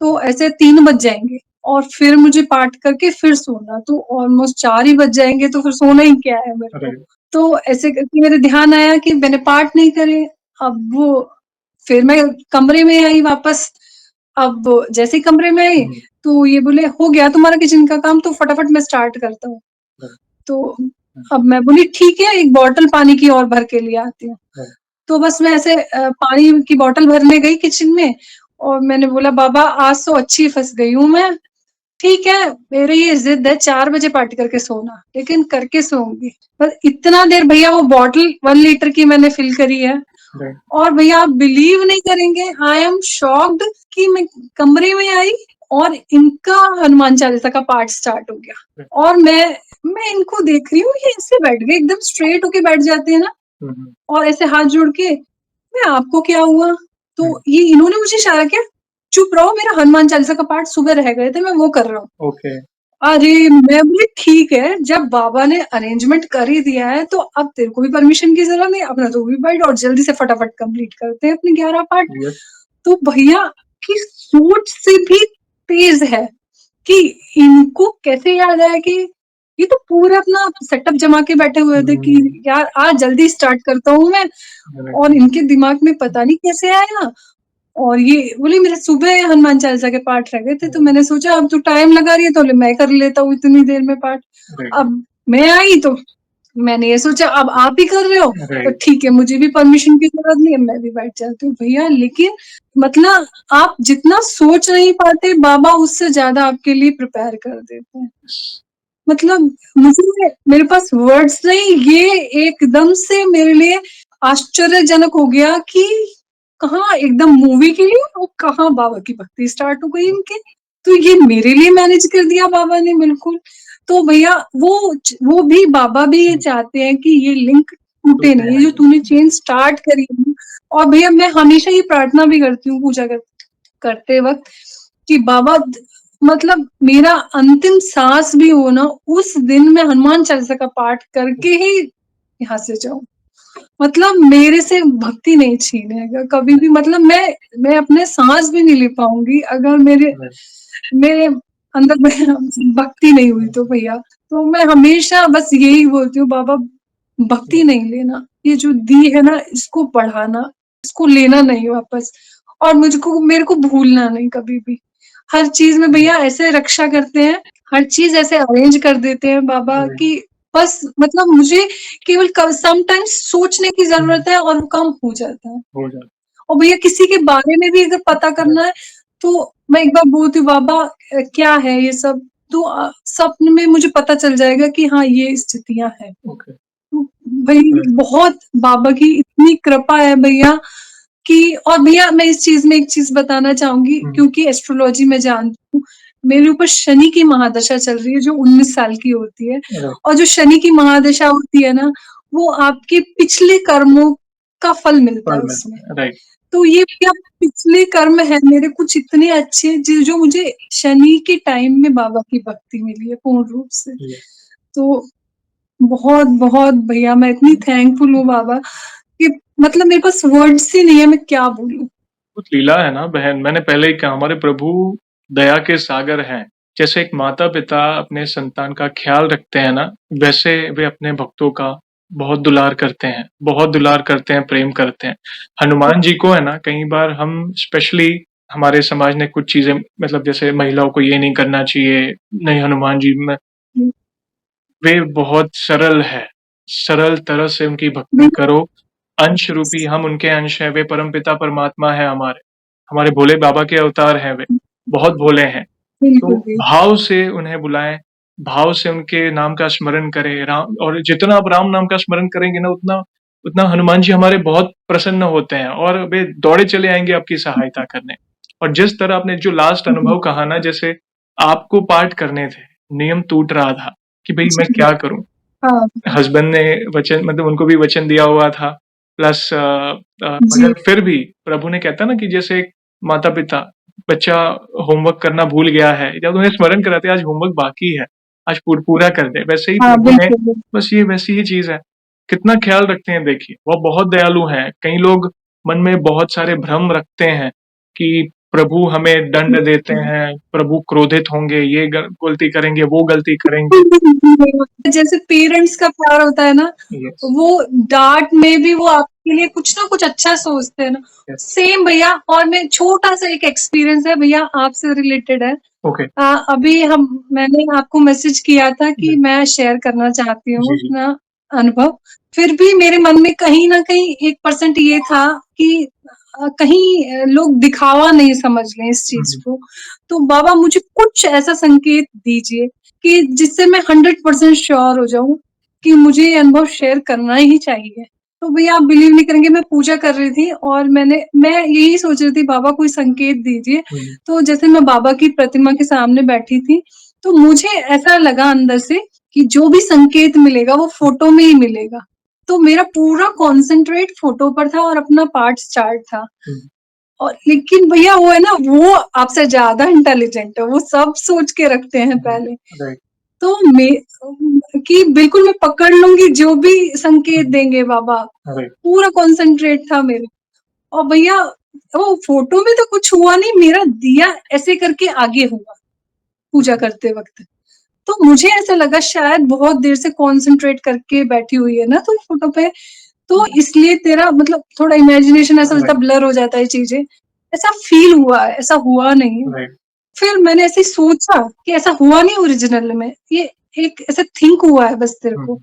तो ऐसे 3 बज जाएंगे, और फिर मुझे पाठ करके फिर सोना, तो ऑलमोस्ट 4 ही बज जाएंगे, तो फिर सोना ही क्या है मेरे को। तो ऐसे करके मेरे ध्यान आया कि मैंने पाठ नहीं करे। अब वो फिर मैं कमरे में आई वापस। अब जैसे ही कमरे में आई, तो ये बोले हो गया तुम्हारा किचन का काम? तो फटाफट मैं स्टार्ट करता हूँ। तो अब मैं बोली ठीक है, एक बॉटल पानी की और भर के लिए आती हूँ। तो बस मैं ऐसे पानी की बॉटल भरने गई किचन में, और मैंने बोला बाबा आज तो अच्छी फंस गई हूँ मैं। ठीक है, मेरी ये जिद है 4 बजे पार्टी करके सोना, लेकिन करके सोऊंगी। पर इतना देर भैया वो बॉटल 1 लीटर की मैंने फिल करी है, और भैया आप बिलीव नहीं करेंगे, आई एम शॉक्ड कि मैं कमरे में आई और इनका हनुमान चालीसा का पाठ स्टार्ट हो गया, और मैं इनको देख रही हूँ, ये ऐसे बैठ गए, एकदम स्ट्रेट होके बैठ जाते हैं ना, और ऐसे हाथ जोड़ के, मैं आपको क्या हुआ? तो ये इन्होंने मुझे इशारा किया, चुप रहो, मेरा हनुमान चालीसा का पाठ सुबह रह गए थे, मैं वो कर रहा हूँ। अरे मैं बोली ठीक है, जब बाबा ने अरेंजमेंट कर ही दिया है, तो अब तेरे को भी परमिशन की जरूरत नहीं, अपना तो भी बैठ और जल्दी से फटाफट कंप्लीट करते हैं अपने 11 पार्ट। तो भैया की सोच से भी तेज है कि इनको कैसे याद आया कि ये तो पूरा अपना सेटअप जमा के बैठे हुए थे कि यार आज जल्दी स्टार्ट करता हूँ मैं, और इनके दिमाग में पता नहीं कैसे आया। और ये बोली मेरे सुबह हनुमान चालीसा के पाठ रह गए थे, तो मैंने सोचा अब तो टाइम लगा रही है, तो मैं कर लेता हूँ इतनी देर में पाठ। अब मैं आई तो मैंने ये सोचा अब आप ही कर रहे हो, तो ठीक है, मुझे भी परमिशन की जरूरत नहीं है, मैं भी बैठ जाती हूँ भैया। लेकिन मतलब आप जितना सोच नहीं पाते, बाबा उससे ज्यादा आपके लिए प्रिपेयर कर देते हैं। मतलब मुझे, मेरे पास वर्ड्स नहीं, ये एकदम से मेरे लिए आश्चर्यजनक हो गया कि कहाँ एकदम मूवी के लिए और कहाँ बाबा की भक्ति स्टार्ट हो गई इनके। तो ये मेरे लिए मैनेज कर दिया बाबा ने बिल्कुल। तो भैया वो भी बाबा भी ये चाहते हैं कि ये लिंक टूटे नहीं, ये जो तूने चेन स्टार्ट करी है। और भैया मैं हमेशा ये प्रार्थना भी करती हूँ पूजा करते वक्त कि बाबा मतलब मेरा अंतिम सांस भी हो ना, उस दिन मैं हनुमान चालीसा का पाठ करके ही यहाँ से जाऊं। मतलब मेरे से भक्ति नहीं छीनेगा कभी भी। मतलब मैं अपने सांस भी नहीं ले पाऊंगी अगर मेरे अंदर भक्ति नहीं हुई तो भैया। तो मैं हमेशा बस यही बोलती हूँ, बाबा भक्ति नहीं लेना, ये जो दी है ना इसको बढ़ाना, इसको लेना नहीं वापस, और मेरे को भूलना नहीं कभी भी। हर चीज में भैया ऐसे रक्षा करते हैं, हर चीज ऐसे अरेंज कर देते हैं बाबा कि बस मतलब मुझे केवल समटाइम्स सोचने की जरूरत है और वो काम हो जाता है। और भैया किसी के बारे में भी अगर पता करना है, तो मैं एक बार बोलती हूँ, बाबा क्या है ये सब? तो सपने में मुझे पता चल जाएगा कि हाँ, ये स्थितियाँ हैं। ओके। तो भई बहुत बाबा की इतनी कृपा है भैया कि, और भैया मैं इस चीज़ में एक चीज़ बताना चाहूँगी, हुँ। क्योंकि एस्ट्रोलॉजी मैं जानती हूँ। मेरे ऊपर शनि की महादशा चल रही है जो 19 साल की होती है, राइट, और जो शनि की महादशा होती है ना, वो आपके पिछले कर्मों का फल मिलता फल है उसमें। मिलता है, राइट। तो ये भैया पिछले कर्म है मेरे कुछ इतने अच्छे, जो मुझे शनि के टाइम में बाबा की भक्ति मिली है पूर्ण रूप से। यस। तो बहुत-बहुत भैया मैं इतनी थैंकफुल हूँ बाबा कि मतलब मेरे पास वर्ड्स ही नहीं है, मैं क्या बोलूँ? कुछ लीला है ना बहन, मैंने पहले ही कहा हमारे प्रभु दया के सागर हैं। जैसे एक माता-पिता अपने संतान का ख़्याल रखते हैं ना, वैसे वे अपने भक्तों का बहुत दुलार करते हैं, बहुत दुलार करते हैं, प्रेम करते हैं। हनुमान जी को है ना, कई बार हम स्पेशली हमारे समाज ने कुछ चीज़ें मतलब जैसे महिलाओं को ये नहीं करना चाहिए, नहीं हनुमान जी में हुँ, वे बहुत सरल है, सरल तरह से उनकी भक्ति बिल्कुल, करो, अंश रूपी हम उनके अंश हैं, वे परमपिता परमात्मा हैं हमारे, हमारे भोले बाबा के अवतार हैं वे, बहुत भोले हैं। तो बिल्कुल भी। भाव से उन्हें बुलाएँ, भाव से उनके नाम का स्मरण करें, राम और जितना आप राम नाम का स्मरण करेंगे ना उतना उतना हनुमान जी हमारे बहुत प्रसन्न होते हैं और वे दौड़े चले आएँगे आपकी सहायता करने। और जिस तरह आपने जो लास्ट जी, अनुभव कहा ना जैसे आपको पाठ करने थे, नियम टूट रहा था कि भई मैं जी, क्या करूँ? हाँ, हस्बैंड ने वचन मतलब उनको भी वचन दिया हुआ था प्लस जी, मगर फिर भी प्रभु ने कहता है ना कि जैसे एक माता-पिता बच्चा होमवर्क करना भूल गया है, जब उन्हें स्मरण कराते हैं आज होमवर्क बाकी है, आज पूरा कर दे, वैसे ही हाँ, प्रभु ने बिल्कुल, बिल्कुल। बस ये वैसी ही चीज़ है। कितना ख़्याल रखते हैं देखिए, वो बहुत दयालु हैं। कई लोग मन में बहुत सारे भ्रम रखते हैं कि प्रभु हमें दंड देते हैं, प्रभु क्रोधित होंगे, ये गलती करेंगे, वो गलती करेंगे। जैसे पेरेंट्स का प्यार होता है ना, यस, वो डाँट में भी वो आपके लिए कुछ ना कुछ अच्छा सोचते हैं ना, यस, सेम भैया। और मैं छोटा-सा एक एक्सपीरियंस है भैया आपसे रिलेटेड है। ओके, अभी मैंने आपको मैसेज किया था कि जी, मैं शेयर करना चाहती हूँ जी, जी। अपना अनुभव। फिर भी मेरे मन में कहीं न कहीं 1% ये था कि कहीं लोग दिखावा नहीं समझ लें इस हुँ, चीज़ हुँ। को। तो बाबा मुझे कुछ ऐसा संकेत दीजिए कि जिससे मैं 100% श्योर हो जाऊँ कि मुझे ये अनुभव शेयर करना ही चाहिए। तो भैया आप बिलीव नहीं करेंगे, मैं पूजा कर रही थी और मैं यही सोच रही थी बाबा कोई संकेत दीजिए। हुँ, हुँ। तो जैसे मैं बाबा की प्रतिमा के सामने बैठी थी, तो मुझे ऐसा लगा अंदर से कि जो भी संकेत मिलेगा वो फ़ोटो में ही मिलेगा। तो मेरा पूरा कॉन्संट्रेट फ़ोटो पर था और अपना पाठ स्टार्ट था। हुँ, और लेकिन भैया वो है ना, वो आपसे ज़्यादा इंटेलिजेंट है, वो सब सोच के रखते हैं हुँ, पहले। राइट, तो कि बिल्कुल मैं पकड़ लूँगी जो भी हुँ, संकेत देंगे बाबा, राइट, पूरा कॉन्संट्रेट था मेरा। और भैया वो फ़ोटो में तो कुछ हुआ नहीं, मेरा दिया ऐसे करके आगे हुआ, पूजा ओके, करते वक़्त। तो मुझे ऐसा लगा शायद बहुत देर से कॉन्संट्रेट करके बैठी हुई है ना तू फ़ोटो पे, तो इसलिए तेरा मतलब थोड़ा इमेजिनेशन ऐसा लगता राइट, है ब्लर हो जाता है चीज़ें। ऐसा फ़ील हुआ है, ऐसा हुआ नहीं है। राइट, फिर मैंने ऐसे ही सोचा कि ऐसा हुआ नहीं ओरिजिनल में, ये एक ऐसे थिंक हुआ है बस तेरे हुँ, को।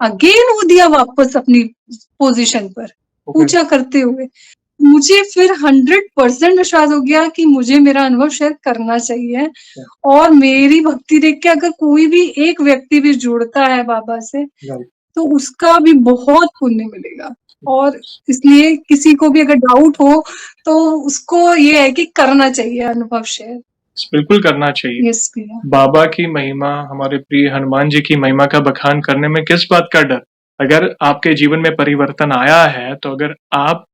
अगेन वो दिया वापस अपनी पोज़ीशन पर, ओके, पूजा करते हुए। मुझे फिर 100% विश्वास हो गया कि मुझे मेरा अनुभव शेयर करना चाहिए, या और मेरी भक्ति देख के अगर कोई भी एक व्यक्ति भी जुड़ता है बाबा से, राइट, तो उसका भी बहुत पुण्य मिलेगा। और इसलिए किसी को भी अगर डाउट हो, तो उसको ये है कि करना चाहिए अनुभव शेयर। बिल्कुल करना चाहिए। यस भैया। बाबा की महिमा, हमारे प्रिय हनुमान जी की महिमा का बखान करने में किस बात का डर? अगर आपके जीवन में परिवर्तन आया है, तो अगर आप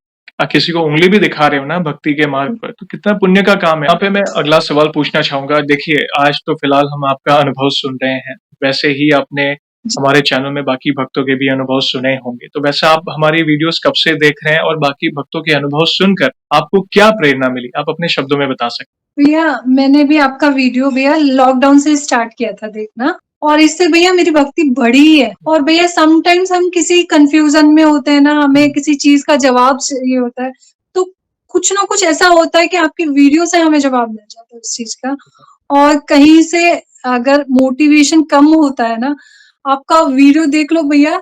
किसी को उँगली भी दिखा रहे हो ना भक्ति के मार्ग पर, तो कितना पुण्य का काम है। यहाँ पे मैं अगला सवाल पूछना चाहूँगा। देखिए, आज तो फिलहाल हम आपका अनुभव सुन रहे हैं, वैसे ही आपने जी। हमारे चैनल में बाकी भक्तों के भी अनुभव सुने होंगे। तो वैसे आप हमारी वीडियोज़ कब से देख रहे हैं और बाकी भक्तों के अनुभव सुनकर आपको क्या प्रेरणा मिली? आप अपने शब्दों में बता सकते भैया मैंने भी आपका वीडियो भैया लॉकडाउन से स्टार्ट किया था देखना, और इससे भैया मेरी भक्ति बढ़ी है। और भैया समटाइम्स हम किसी कंफ्यूजन में होते हैं ना, हमें हैं? किसी चीज का जवाब चाहिए होता है, तो कुछ ना कुछ ऐसा होता है कि आपकी वीडियो से हमें जवाब मिल जाता है उस चीज का। और कहीं से अगर मोटिवेशन कम होता है ना, आपका वीडियो देख लो भैया,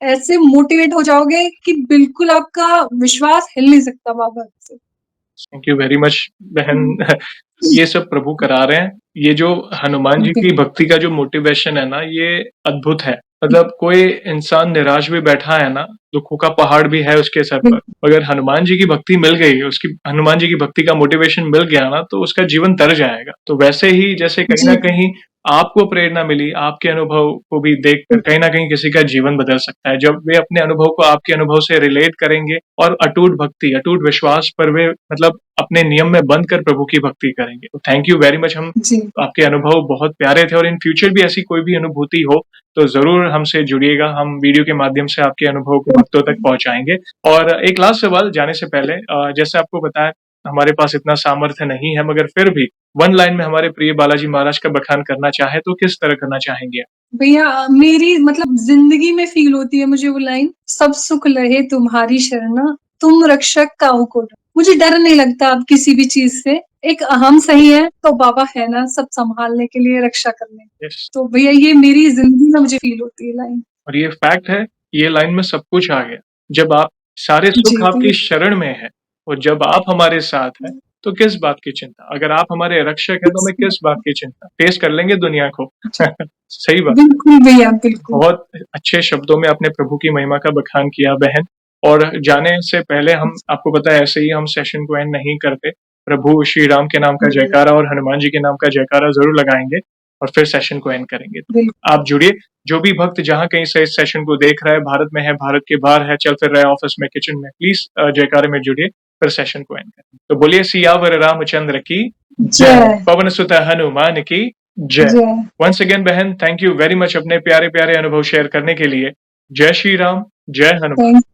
ऐसे मोटिवेट हो जाओगे कि बिल्कुल आपका विश्वास हिल नहीं सकता बाबा से। थैंक यू वेरी मच बहन। हुँ। ये सब प्रभु करा रहे हैं। ये जो हनुमान जी बिल की भक्ति का जो मोटिवेशन है ना, ये अद्भुत है। मतलब कोई इंसान निराश भी बैठा है ना, दुखों का पहाड़ भी है उसके सर पर, बिल्कुल, अगर हनुमान जी की भक्ति मिल गई, उसकी हनुमान जी की भक्ति का मोटिवेशन मिल गया ना, तो उसका जीवन तर जाएगा। तो वैसे ही जैसे कहीं जी, न कहीं आपको प्रेरणा मिली, आपके अनुभव को भी देखकर बिल कहीं न कहीं किसी का जीवन बदल सकता है। जब वे अपने अनुभव को आपके अनुभव से रिलेट करेंगे और अटूट भक्ति, अटूट विश्वास पर वे मतलब अपने नियम में बंध कर प्रभु की भक्ति करेंगे। तो थैंक यू वेरी मच। हम जी, आपके अनुभव बहुत प्यारे थे और इन फ्यूचर भी ऐसी कोई भी अनुभूति हो, तो ज़रूर हमसे जुड़िएगा। हम वीडियो के माध्यम से आपके अनुभव को भक्तों तक बिल्कुल। पहुँचाएँगे। और एक लास्ट सवाल जाने से पहले जैसे आपको बताया हमारे पास इतना सामर्थ्य नहीं है, मगर फिर भी वन लाइन में हमारे प्रिय बालाजी महाराज का बखान करना चाहें, तो किस तरह करना चाहेंगे आप? भैया मेरी मतलब ज़िंदगी में फ़ील होती है मुझे वो लाइन, सब सुख लहे तुम्हारी शरणा, तुम रक्षक काहू को डर। मुझे डर नहीं लगता अब किसी भी चीज़ से। एक हम सही हैं, तो बाबा है ना सब सँभालने के लिए, रक्षा करने। यस। तो भैया ये मेरी ज़िंदगी में मुझे फ़ील होती है लाइन। और ये फैक्ट है, ये लाइन में सब कुछ आ गया। जब आप सारे सुख जी, आपकी भैया। शरण में है और जब आप हमारे साथ हैं, तो किस बात की चिंता? अगर आप हमारे रक्षक हैं, तो हमें किस बात की चिंता? फेस कर लेंगे दुनिया को। जी, सही बात। बिल्कुल भैया, बिल्कुल। बहुत अच्छे शब्दों में आपने प्रभु की महिमा का बखान किया बहन। और जाने से पहले हम आपको पता है ऐसे ही हम सेशन को एंड नहीं करते। प्रभु श्री राम के नाम का जी, जयकारा और हनुमान जी के नाम का जयकारा ज़रूर लगाएँगे और फिर सेशन को एंड करेंगे। तो बिल्कुल, आप जुड़िए, जो भी भक्त जहाँ कहीं से इस सेशन को देख रहा है, भारत में है, भारत के बाहर है, चल फिर रहा है ऑफ़िस में, किचन में, प्लीज़ जयकारे में जुड़िए, फिर सेशन को एंड करें। तो बोलिए सियावर रामचंद्र की जय, जय, पवन सुत हनुमान की जय। जय, वंस अगेन बहन, थैंक यू वेरी मच अपने प्यारे-प्यारे अनुभव शेयर करने के लिए। जय श्री राम, जय हनुमान। थैंक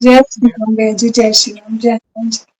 जय श्री राम भैया जी, जय श्री राम, जय हनुमान जी।